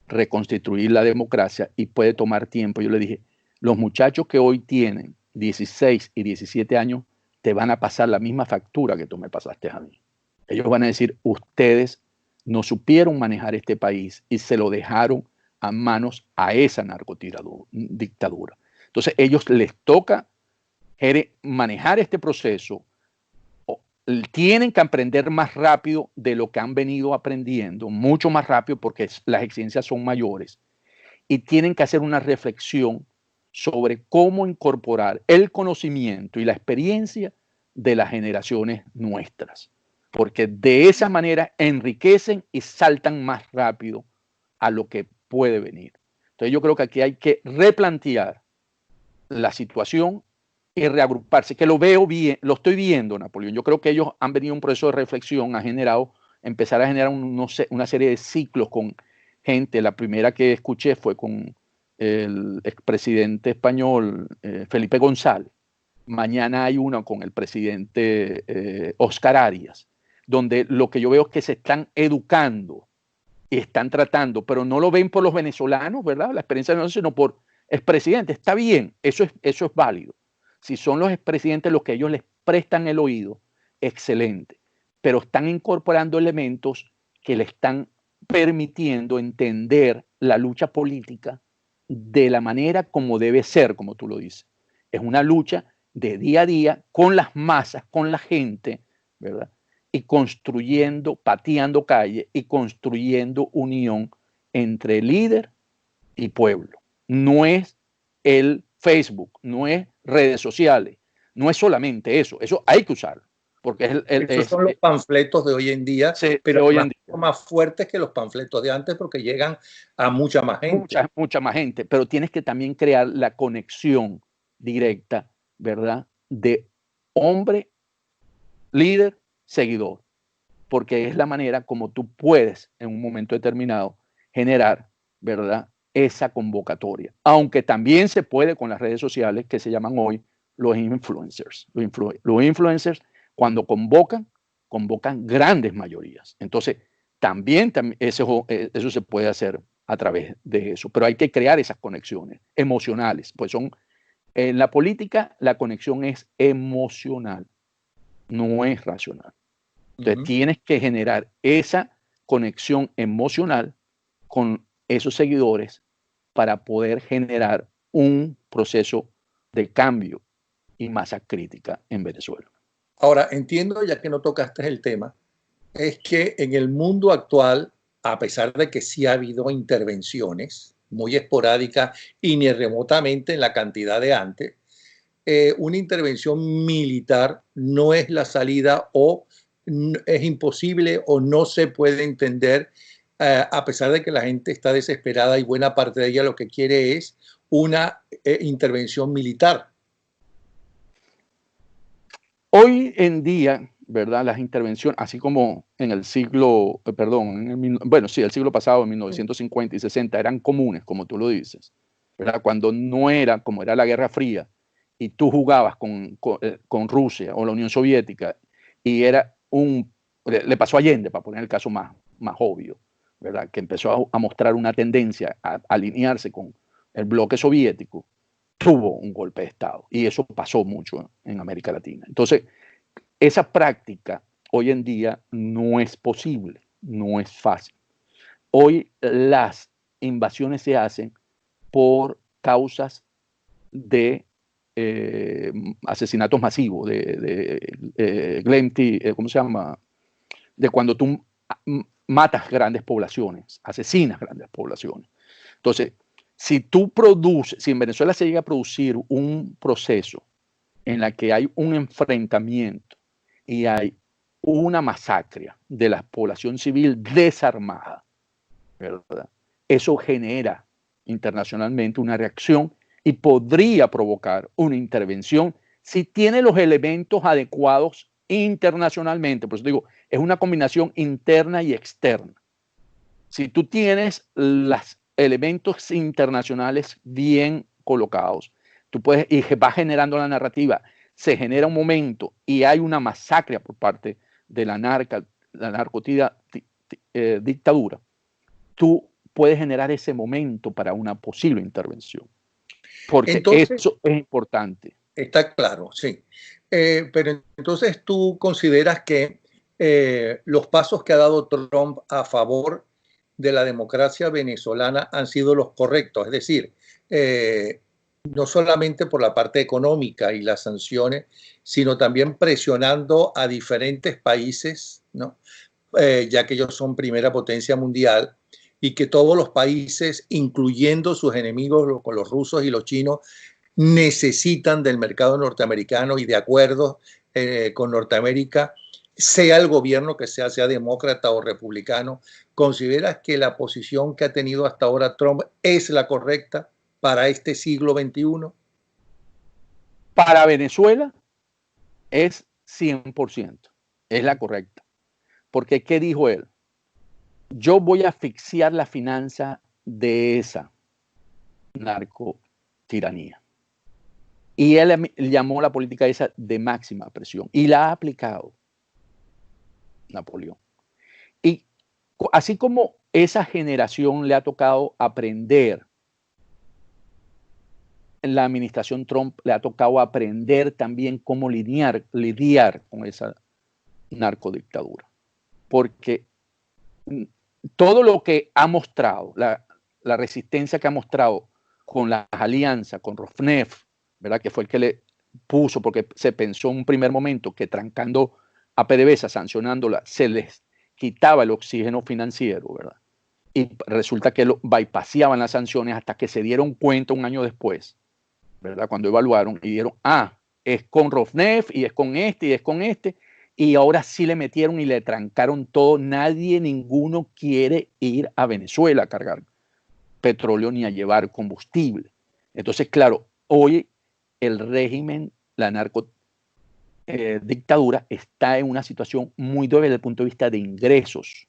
B: reconstituir la democracia y puede tomar tiempo. Yo le dije, los muchachos que hoy tienen 16 y 17 años te van a pasar la misma factura que tú me pasaste a mí. Ellos van a decir, ustedes no supieron manejar este país y se lo dejaron a manos a esa narcodictadura. Entonces, ellos les toca manejar este proceso, tienen que aprender más rápido de lo que han venido aprendiendo, mucho más rápido porque las exigencias son mayores, y tienen que hacer una reflexión sobre cómo incorporar el conocimiento y la experiencia de las generaciones nuestras. porque de esa manera enriquecen y saltan más rápido a lo que puede venir. Entonces yo creo que aquí hay que replantear la situación y reagruparse, que lo veo bien, lo estoy viendo, Napoleón. Yo creo que ellos han venido un proceso de reflexión, empezar a generar una serie de ciclos con gente. La primera que escuché fue con el expresidente español Felipe González. Mañana hay una con el presidente Oscar Arias, donde lo que yo veo es que se están educando y están tratando, pero no lo ven por los venezolanos, ¿verdad? La experiencia no, sino por expresidentes. Está bien, eso es válido. Si son los expresidentes los que ellos les prestan el oído, excelente. Pero están incorporando elementos que le están permitiendo entender la lucha política de la manera como debe ser, como tú lo dices. Es una lucha de día a día con las masas, con la gente, ¿verdad? Y construyendo, pateando calle y construyendo unión entre líder y pueblo. No es el Facebook, no es redes sociales, no es solamente eso hay que usarlo. Porque
A: esos son los panfletos de hoy en día, pero
B: hoy en día
A: son más fuertes que los panfletos de antes porque llegan a mucha más gente.
B: Mucha más gente, pero tienes que también crear la conexión directa, ¿verdad? De hombre, líder, seguidor, porque es la manera como tú puedes en un momento determinado generar, ¿verdad?, esa convocatoria. Aunque también se puede con las redes sociales que se llaman hoy los influencers. Los influencers, cuando convocan grandes mayorías. Entonces, también eso se puede hacer a través de eso, pero hay que crear esas conexiones emocionales, pues en la política la conexión es emocional, no es racional. Entonces tienes que generar esa conexión emocional con esos seguidores para poder generar un proceso de cambio y masa crítica en Venezuela.
A: Ahora, entiendo, ya que no tocaste el tema, es que en el mundo actual, a pesar de que sí ha habido intervenciones muy esporádicas y ni remotamente en la cantidad de antes, una intervención militar no es la salida o es imposible o no se puede entender, a pesar de que la gente está desesperada y buena parte de ella lo que quiere es una intervención militar.
B: Hoy en día, ¿verdad? Las intervenciones, así como en el siglo, el siglo pasado, en 1950 y 60, eran comunes, como tú lo dices, ¿verdad? Cuando no era, como era la Guerra Fría, y tú jugabas con Rusia o la Unión Soviética, y le pasó a Allende, para poner el caso más obvio, ¿verdad? Que empezó a mostrar una tendencia a alinearse con el bloque soviético, tuvo un golpe de Estado, y eso pasó mucho en América Latina. Entonces, esa práctica hoy en día no es posible, no es fácil. Hoy las invasiones se hacen por causas de asesinatos masivos, ¿cómo se llama? De cuando tú matas grandes poblaciones, asesinas grandes poblaciones. Entonces, si en Venezuela se llega a producir un proceso en la que hay un enfrentamiento y hay una masacre de la población civil desarmada, ¿verdad? Eso genera internacionalmente una reacción y podría provocar una intervención si tiene los elementos adecuados internacionalmente. Por eso digo, es una combinación interna y externa. Si tú tienes los elementos internacionales bien colocados, tú puedes, y vas generando la narrativa, se genera un momento y hay una masacre por parte de la dictadura, tú puedes generar ese momento para una posible intervención. Porque entonces, eso es importante.
A: Está claro, sí. Pero entonces tú consideras que los pasos que ha dado Trump a favor de la democracia venezolana han sido los correctos, es decir, no solamente por la parte económica y las sanciones, sino también presionando a diferentes países, ¿no? Ya que ellos son primera potencia mundial y que todos los países, incluyendo sus enemigos, los rusos y los chinos, necesitan del mercado norteamericano y de acuerdos con Norteamérica sea el gobierno que sea demócrata o republicano, ¿consideras que la posición que ha tenido hasta ahora Trump es la correcta para este siglo XXI?
B: Para Venezuela es 100%, es la correcta. Porque, ¿qué dijo él? Yo voy a asfixiar la finanza de esa narcotiranía. Y él llamó la política esa de máxima presión y la ha aplicado Napoleón. Y así como esa generación le ha tocado aprender, en la administración Trump le ha tocado aprender también cómo lidiar con esa narcodictadura. Porque todo lo que ha mostrado, la resistencia que ha mostrado con las alianzas, con Rosneft, ¿verdad? Que fue el que le puso, porque se pensó en un primer momento que trancando a PDVSA, sancionándola, se les quitaba el oxígeno financiero, ¿verdad? Y resulta que lo bypaseaban las sanciones hasta que se dieron cuenta un año después, ¿verdad? Cuando evaluaron y dieron, es con Rosneft y es con este y es con este, y ahora sí le metieron y le trancaron todo. Ninguno quiere ir a Venezuela a cargar petróleo ni a llevar combustible. Entonces, claro, hoy el régimen, la narcodictadura está en una situación muy débil desde el punto de vista de ingresos,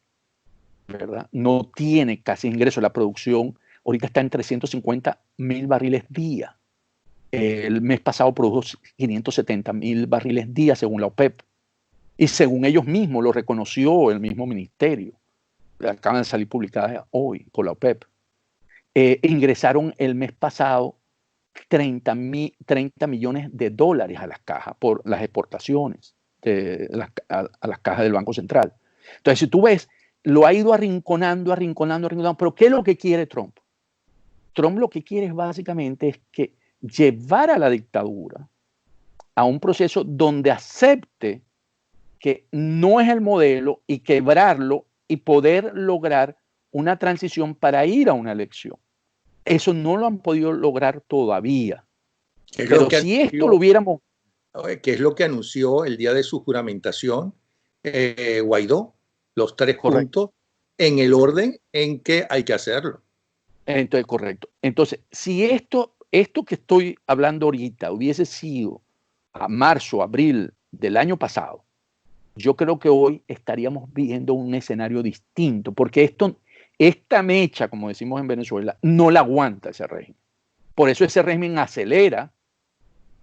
B: ¿verdad? No tiene casi ingresos. La producción ahorita está en 350.000 barriles día. El mes pasado produjo 570.000 barriles día según la OPEP. Y según ellos mismos, lo reconoció el mismo ministerio. Acaban de salir publicadas hoy por la OPEP. Ingresaron el mes pasado 30 millones de dólares a las cajas por las exportaciones a las cajas del Banco Central. Entonces, si tú ves, lo ha ido arrinconando, pero ¿qué es lo que quiere Trump? Trump lo que quiere básicamente es que llevar a la dictadura a un proceso donde acepte que no es el modelo y quebrarlo y poder lograr una transición para ir a una elección. Eso no lo han podido lograr todavía. Pero si esto lo hubiéramos...
A: ¿Qué es lo que anunció el día de su juramentación Guaidó? Los 3 puntos en el orden en que hay que hacerlo.
B: Entonces, correcto. Entonces, si esto que estoy hablando ahorita hubiese sido a marzo, abril del año pasado, yo creo que hoy estaríamos viendo un escenario distinto, porque esta mecha, como decimos en Venezuela, no la aguanta ese régimen. Por eso ese régimen acelera,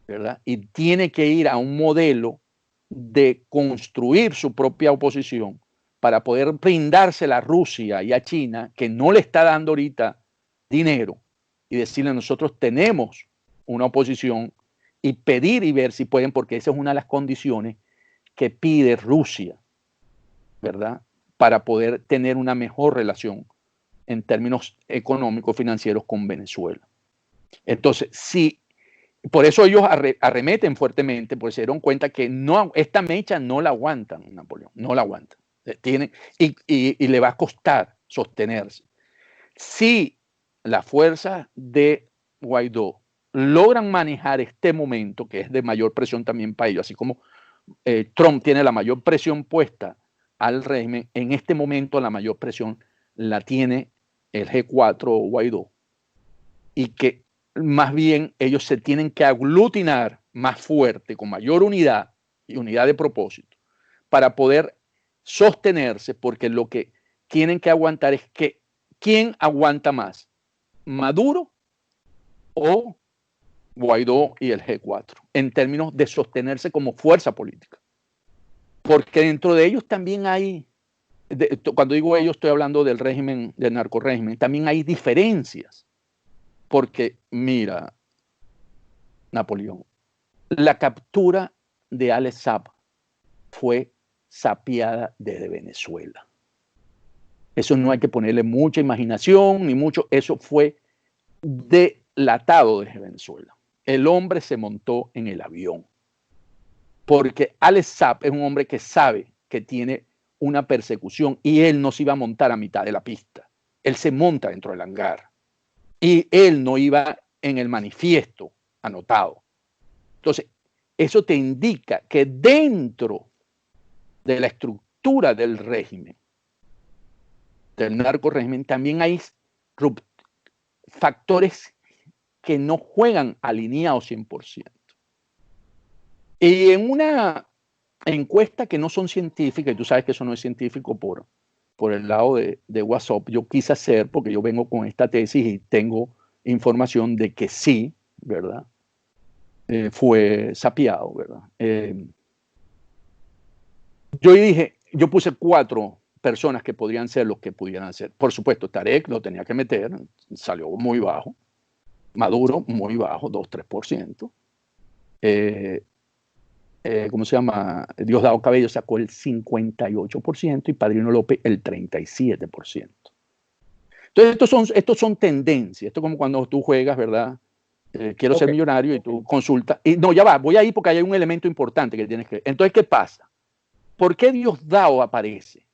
B: ¿verdad? Y tiene que ir a un modelo de construir su propia oposición para poder brindársela a Rusia y a China, que no le está dando ahorita dinero, y decirle nosotros tenemos una oposición y pedir y ver si pueden, porque esa es una de las condiciones que pide Rusia, ¿verdad? Para poder tener una mejor relación en términos económicos, financieros con Venezuela. Entonces, sí, por eso ellos arremeten fuertemente, porque se dieron cuenta que no, esta mecha no la aguantan, Napoleón, no la aguantan. Y le va a costar sostenerse. Si las fuerzas de Guaidó logran manejar este momento, que es de mayor presión también para ellos, así como Trump tiene la mayor presión puesta al régimen, en este momento la mayor presión la tiene el G4 Guaidó, y que más bien ellos se tienen que aglutinar más fuerte, con mayor unidad y unidad de propósito, para poder sostenerse, porque lo que tienen que aguantar es que ¿quién aguanta más? ¿Maduro o Guaidó y el G4? En términos de sostenerse como fuerza política. Porque dentro de ellos también hay, cuando digo ellos estoy hablando del régimen, del narcorrégimen, también hay diferencias. Porque mira, Napoleón, la captura de Alex Saab fue sapeada desde Venezuela. Eso no hay que ponerle mucha imaginación ni mucho, eso fue delatado desde Venezuela. El hombre se montó en el avión. Porque Alex Saab es un hombre que sabe que tiene una persecución y él no se iba a montar a mitad de la pista. Él se monta dentro del hangar. Y él no iba en el manifiesto anotado. Entonces, eso te indica que dentro de la estructura del régimen, del narco-régimen, también hay factores que no juegan alineados 100%. Y en una encuesta que no son científicas, y tú sabes que eso no es científico por el lado de WhatsApp, yo quise hacer, porque yo vengo con esta tesis y tengo información de que sí, ¿verdad? Fue sapeado, ¿verdad? Yo puse 4 personas que podrían ser los que pudieran ser. Por supuesto, Tarek lo tenía que meter, salió muy bajo. Maduro, muy bajo, 2-3%. ¿Cómo se llama? Diosdado Cabello sacó el 58% y Padrino López el 37%. Entonces, estos son tendencias. Esto es como cuando tú juegas, ¿verdad? Quiero ser millonario y tú consultas. Y no, ya va, voy ahí porque hay un elemento importante que tienes que... Entonces, ¿qué pasa? ¿Por qué Diosdado aparece?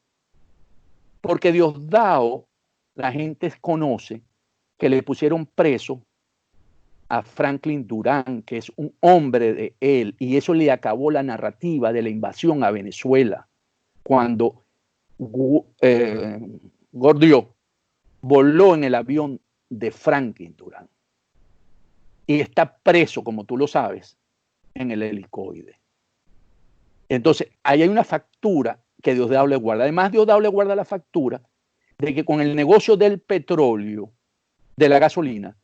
B: Porque Diosdado, la gente conoce que le pusieron preso a Franklin Durán, que es un hombre de él, y eso le acabó la narrativa de la invasión a Venezuela, cuando Gordillo voló en el avión de Franklin Durán y está preso, como tú lo sabes, en el helicoide. Entonces, ahí hay una factura que Diosdado le guarda. Además, Diosdado le guarda la factura de que con el negocio del petróleo, de la gasolina,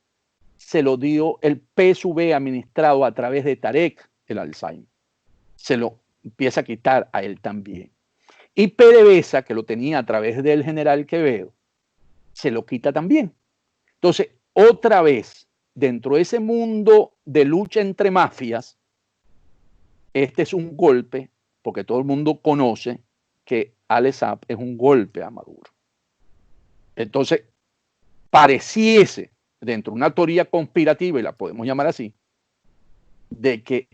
B: se lo dio el PSV administrado a través de Tarek el Alzheimer. Se lo empieza a quitar a él también. Y PDVSA, que lo tenía a través del general Quevedo, se lo quita también. Entonces, otra vez, dentro de ese mundo de lucha entre mafias, este es un golpe, porque todo el mundo conoce que Alex Saab es un golpe a Maduro. Entonces, pareciese, dentro de una teoría conspirativa, y la podemos llamar así, de que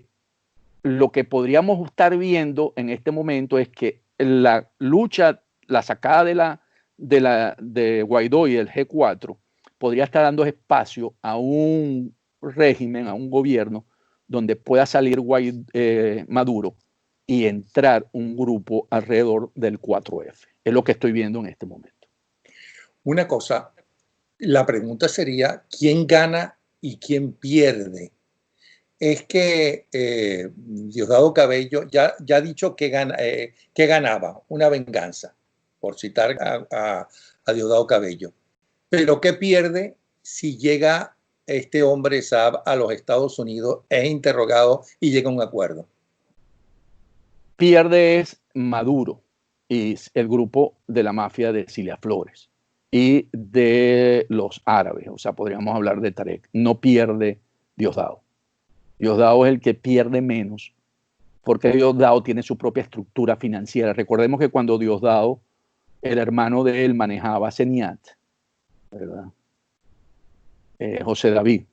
B: lo que podríamos estar viendo en este momento es que la lucha, la sacada de Guaidó y del G4 podría estar dando espacio a un régimen, a un gobierno donde pueda salir Maduro y entrar un grupo alrededor del 4F. Es lo que estoy viendo en este momento.
A: Una cosa, la pregunta sería, ¿quién gana y quién pierde? Es que Diosdado Cabello ya ha dicho que ganaba, una venganza, por citar a Diosdado Cabello. Pero ¿qué pierde si llega este hombre Saab a los Estados Unidos, es interrogado y llega a un acuerdo?
B: Pierde es Maduro y el grupo de la mafia de Cilia Flores y de los árabes, o sea, podríamos hablar de Tarek. No pierde Diosdado. Diosdado es el que pierde menos, porque Diosdado tiene su propia estructura financiera. Recordemos que cuando Diosdado, el hermano de él, manejaba CENIAT, ¿verdad? José David,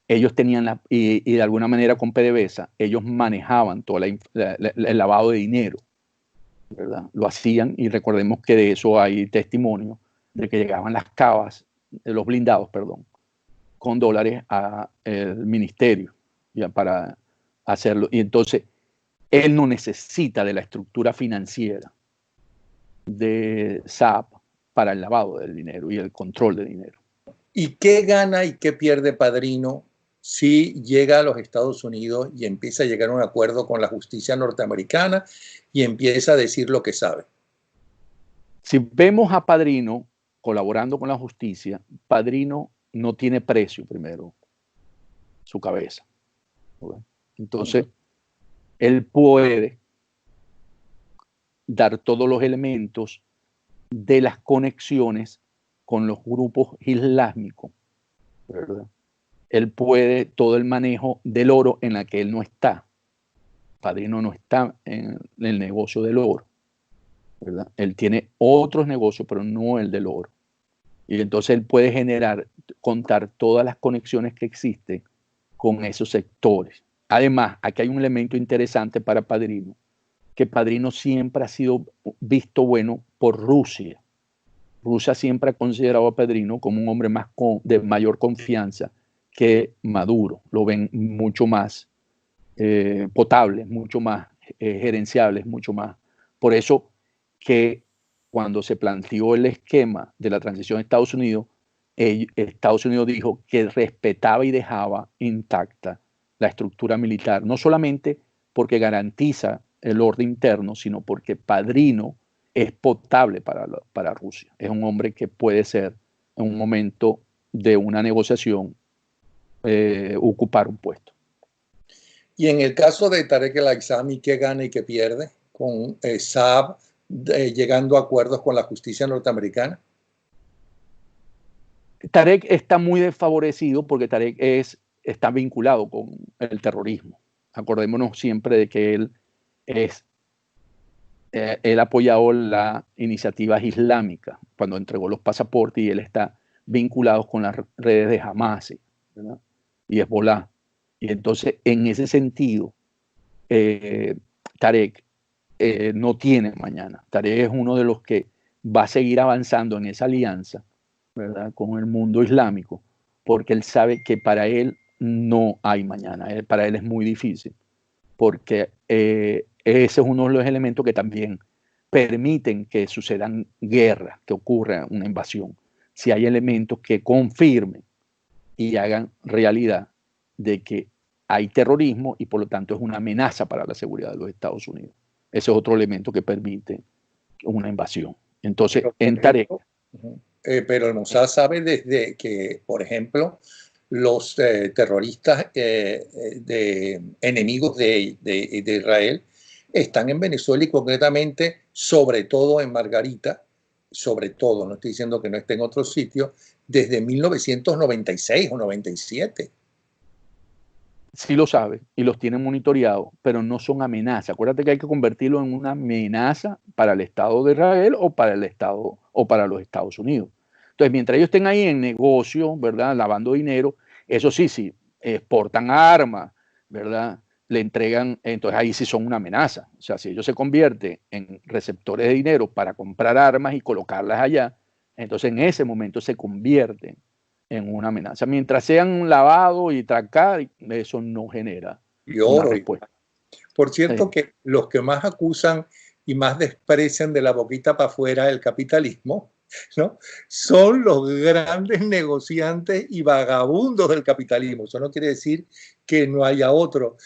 B: ellos tenían, y de alguna manera con PDVSA, ellos manejaban todo el lavado de dinero, ¿verdad? Lo hacían, y recordemos que de eso hay testimonio, de que llegaban las cavas, los blindados, perdón, con dólares al ministerio ya para hacerlo. Y entonces él no necesita de la estructura financiera de SAP para el lavado del dinero y el control de dinero.
A: ¿Y qué gana y qué pierde Padrino si llega a los Estados Unidos y empieza a llegar a un acuerdo con la justicia norteamericana y empieza a decir lo que sabe?
B: Si vemos a Padrino colaborando con la justicia, Padrino no tiene precio primero, su cabeza. Entonces, él puede dar todos los elementos de las conexiones con los grupos islámicos, ¿verdad? Él puede todo el manejo del oro en la que él no está. Padrino no está en el negocio del oro, ¿verdad? Él tiene otros negocios, pero no el del oro. Y entonces él puede contar todas las conexiones que existen con esos sectores. Además, aquí hay un elemento interesante para Padrino, que Padrino siempre ha sido visto bueno por Rusia. Rusia siempre ha considerado a Padrino como un hombre de mayor confianza que Maduro. Lo ven mucho más potable, mucho más gerenciable, es mucho más. Por eso que cuando se planteó el esquema de la transición de Estados Unidos, Estados Unidos dijo que respetaba y dejaba intacta la estructura militar, no solamente porque garantiza el orden interno, sino porque Padrino es potable para Rusia. Es un hombre que puede ser en un momento de una negociación ocupar un puesto.
A: Y en el caso de Tarek El Aissami, ¿qué gana y qué pierde con Saab llegando a acuerdos con la justicia norteamericana?
B: Tarek está muy desfavorecido porque Tarek está vinculado con el terrorismo. Acordémonos siempre de que él ha apoyado las iniciativas islámicas cuando entregó los pasaportes y él está vinculado con las redes de Hamas, ¿verdad? Y Hezbollah. Y entonces, en ese sentido, Tarek no tiene mañana. Tarek es uno de los que va a seguir avanzando en esa alianza, ¿verdad?, con el mundo islámico, porque él sabe que para él no hay mañana. Para él es muy difícil, porque ese es uno de los elementos que también permiten que sucedan guerras, que ocurra una invasión. Si hay elementos que confirmen y hagan realidad de que hay terrorismo y por lo tanto es una amenaza para la seguridad de los Estados Unidos. Ese es otro elemento que permite una invasión. Entonces, en Tarek...
A: pero el Mossad sabe desde que, por ejemplo, los terroristas enemigos de Israel están en Venezuela y concretamente, sobre todo en Margarita, sobre todo, no estoy diciendo que no esté en otro sitio, desde 1996 o 97.
B: Sí lo sabe y los tienen monitoreados, pero no son amenazas. Acuérdate que hay que convertirlo en una amenaza para el Estado de Israel o para el Estado o para los Estados Unidos. Entonces, mientras ellos estén ahí en negocio, ¿verdad?, lavando dinero, eso sí, exportan armas, ¿verdad?, le entregan, entonces ahí sí son una amenaza. O sea, si ellos se convierten en receptores de dinero para comprar armas y colocarlas allá, entonces en ese momento se convierten en una amenaza. Mientras sean lavados y trancar, eso no genera una respuesta.
A: Por cierto, que los que más acusan y más desprecian de la boquita para afuera el capitalismo, ¿no?, son los grandes negociantes y vagabundos del capitalismo. Eso no quiere decir que no haya otro,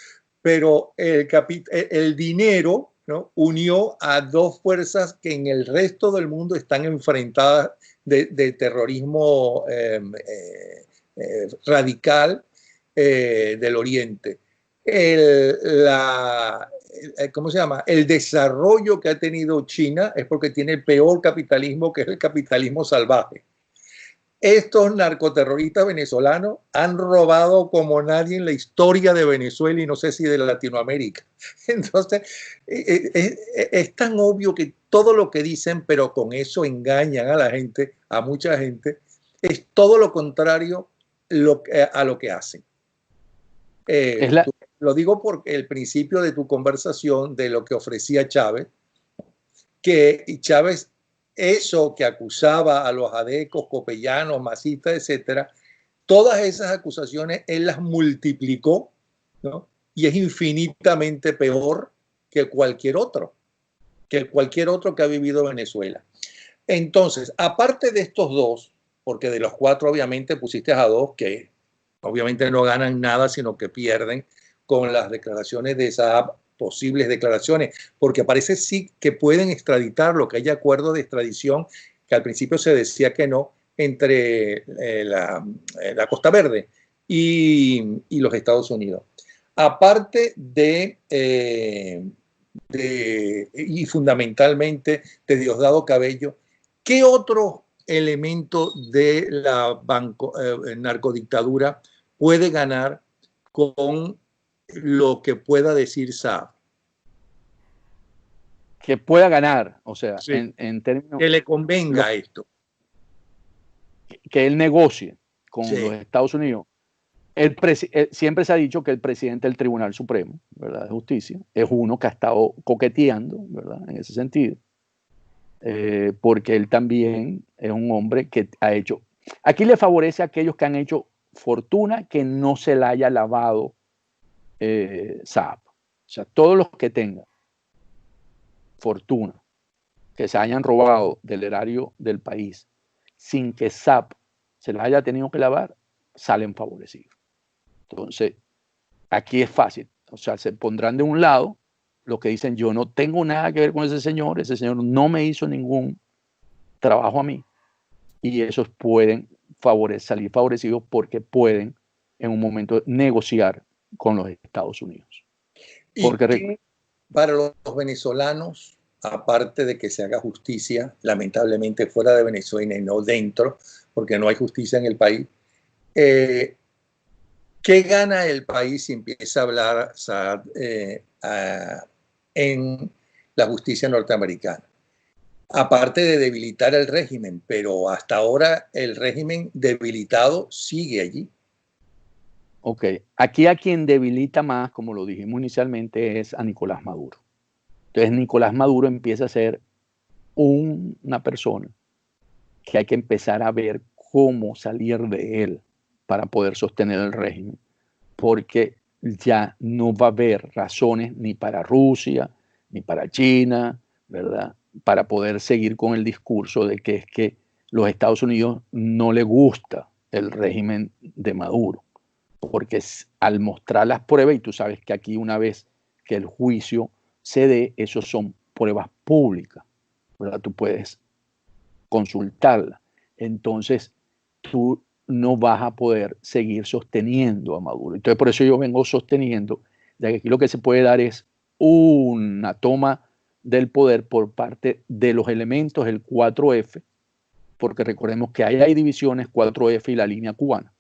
A: pero el dinero, ¿no?, unió a dos fuerzas que en el resto del mundo están enfrentadas de terrorismo radical del Oriente. ¿Cómo se llama? El desarrollo que ha tenido China es porque tiene el peor capitalismo, que es el capitalismo salvaje. Estos narcoterroristas venezolanos han robado como nadie en la historia de Venezuela y no sé si de Latinoamérica. Entonces, es tan obvio que todo lo que dicen, pero con eso engañan a la gente, a mucha gente, es todo lo contrario a lo que hacen. Lo digo porque el principio de tu conversación de lo que ofrecía Chávez, que Chávez, eso que acusaba a los adecos, copellanos, masistas, etcétera, todas esas acusaciones él las multiplicó, ¿no?, y es infinitamente peor que cualquier otro que ha vivido Venezuela. Entonces, aparte de estos dos, porque de los cuatro obviamente pusiste a dos que obviamente no ganan nada, sino que pierden con las declaraciones de esas posibles declaraciones, porque parece sí que pueden extraditarlo, que haya acuerdo de extradición, que al principio se decía que no, entre la Costa Verde y los Estados Unidos. Aparte y fundamentalmente de Diosdado Cabello, ¿qué otro elemento de la narcodictadura puede ganar con lo que pueda decir Saab?
B: Que pueda ganar, o sea,
A: sí,
B: en términos...
A: Que le convenga esto.
B: Que él negocie con
A: sí.
B: los Estados Unidos. Siempre se ha dicho que el presidente del Tribunal Supremo, ¿verdad?, de Justicia, es uno que ha estado coqueteando, ¿verdad?, en ese sentido. Porque él también es un hombre que ha hecho... Aquí le favorece a aquellos que han hecho fortuna que no se la haya lavado Saab. O sea, todos los que tengan fortuna, que se hayan robado del erario del país, sin que SAP se las haya tenido que lavar, salen favorecidos. Entonces, aquí es fácil. O sea, se pondrán de un lado los que dicen, yo no tengo nada que ver con ese señor no me hizo ningún trabajo a mí. Y esos pueden salir favorecidos porque pueden en un momento negociar con los Estados Unidos.
A: Porque para los venezolanos, aparte de que se haga justicia, lamentablemente fuera de Venezuela y no dentro, porque no hay justicia en el país, ¿qué gana el país si empieza a hablar en la justicia norteamericana? Aparte de debilitar el régimen, pero hasta ahora el régimen debilitado sigue allí.
B: Ok, aquí a quien debilita más, como lo dijimos inicialmente, es a Nicolás Maduro. Entonces Nicolás Maduro empieza a ser una persona que hay que empezar a ver cómo salir de él para poder sostener el régimen, porque ya no va a haber razones ni para Rusia, ni para China, ¿verdad? Para poder seguir con el discurso de que es que los Estados Unidos no le gusta el régimen de Maduro, porque al mostrar las pruebas, y tú sabes que aquí una vez que el juicio se dé, eso son pruebas públicas, ¿verdad? Tú puedes consultarla. Entonces, tú no vas a poder seguir sosteniendo a Maduro. Entonces, por eso yo vengo sosteniendo de que aquí lo que se puede dar es una toma del poder por parte de los elementos del 4F, porque recordemos que hay divisiones 4F y la línea cubana.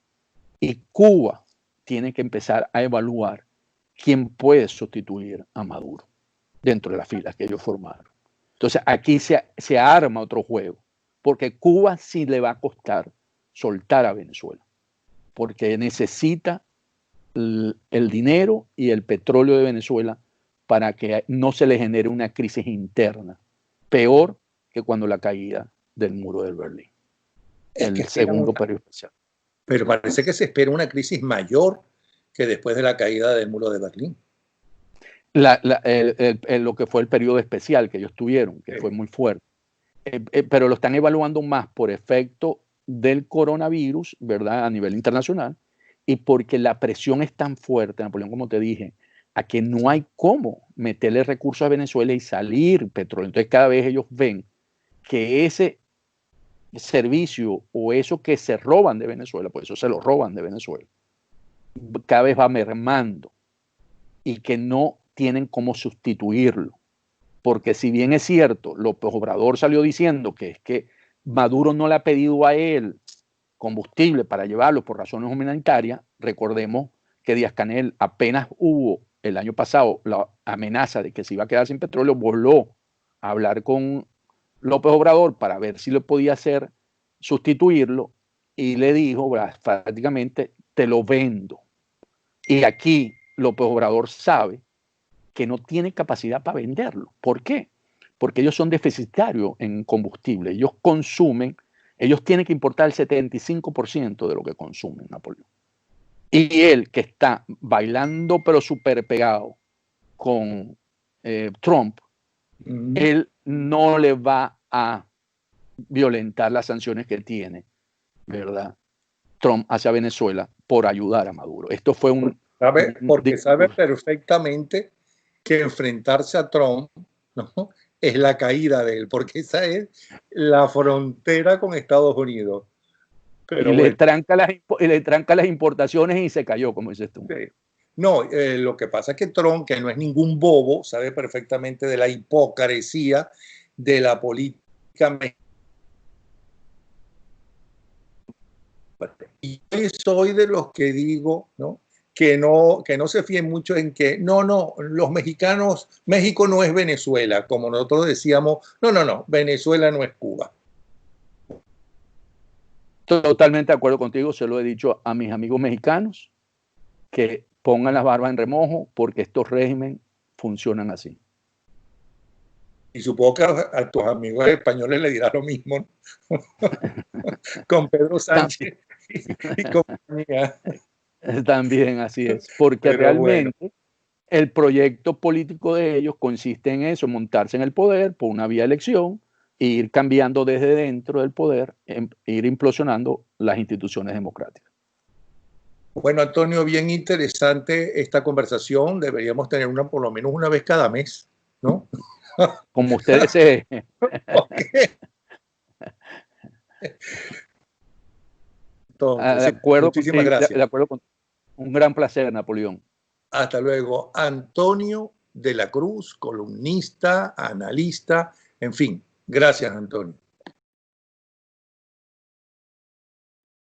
B: Y Cuba tiene que empezar a evaluar quién puede sustituir a Maduro dentro de las filas que ellos formaron. Entonces, aquí se arma otro juego, porque Cuba sí le va a costar soltar a Venezuela, porque necesita el dinero y el petróleo de Venezuela para que no se le genere una crisis interna, peor que cuando la caída del muro de Berlín, el segundo periodo especial.
A: Pero parece que se espera una crisis mayor que después de la caída del muro de Berlín.
B: Lo que fue el periodo especial que ellos tuvieron, que fue muy fuerte. Pero lo están evaluando más por efecto del coronavirus, ¿verdad? A nivel internacional, y porque la presión es tan fuerte, Napoleón, como te dije, a que no hay cómo meterle recursos a Venezuela y salir petróleo. Entonces cada vez ellos ven que ese servicio o eso que se roban de Venezuela, pues eso se lo roban de Venezuela, cada vez va mermando y que no tienen cómo sustituirlo. Porque si bien es cierto, López Obrador salió diciendo que es que Maduro no le ha pedido a él combustible para llevarlo por razones humanitarias, recordemos que Díaz-Canel apenas hubo el año pasado la amenaza de que se iba a quedar sin petróleo, voló a hablar con López Obrador para ver si le podía hacer sustituirlo y le dijo prácticamente te lo vendo. Y aquí López Obrador sabe que no tiene capacidad para venderlo. ¿Por qué? Porque ellos son deficitarios en combustible. Ellos consumen, ellos tienen que importar el 75% de lo que consumen, Napoleón. Y él, que está bailando pero súper pegado con Trump, él no le va a violentar las sanciones que tiene, ¿verdad? Trump hacia Venezuela por ayudar a Maduro. Esto fue
A: porque sabe perfectamente que enfrentarse a Trump, ¿no?, es la caída de él, porque esa es la frontera con Estados Unidos.
B: Pero le tranca las importaciones y se cayó, como dices tú.
A: Sí. No, lo que pasa es que Trump, que no es ningún bobo, sabe perfectamente de la hipocresía de la política mexicana. Y soy de los que digo, ¿no?, que no se fíen mucho en que no, los mexicanos, México no es Venezuela, como nosotros decíamos, no, Venezuela no es Cuba.
B: Totalmente de acuerdo contigo, se lo he dicho a mis amigos mexicanos, que pongan las barbas en remojo porque estos regímenes funcionan así.
A: Y supongo que a tus amigos españoles le dirá lo mismo, ¿no? Con Pedro Sánchez y compañía.
B: También así es, porque realmente, bueno, el proyecto político de ellos consiste en eso, montarse en el poder por una vía de elección e ir cambiando desde dentro del poder, ir implosionando las instituciones democráticas.
A: Bueno, Antonio, bien interesante esta conversación. Deberíamos tener una por lo menos una vez cada mes, ¿no?
B: Como usted desee.
A: Okay. Entonces,
B: De acuerdo
A: muchísimas gracias.
B: de acuerdo con un gran placer, Napoleón.
A: Hasta luego. Antonio de la Cruz, columnista, analista, en fin. Gracias, Antonio.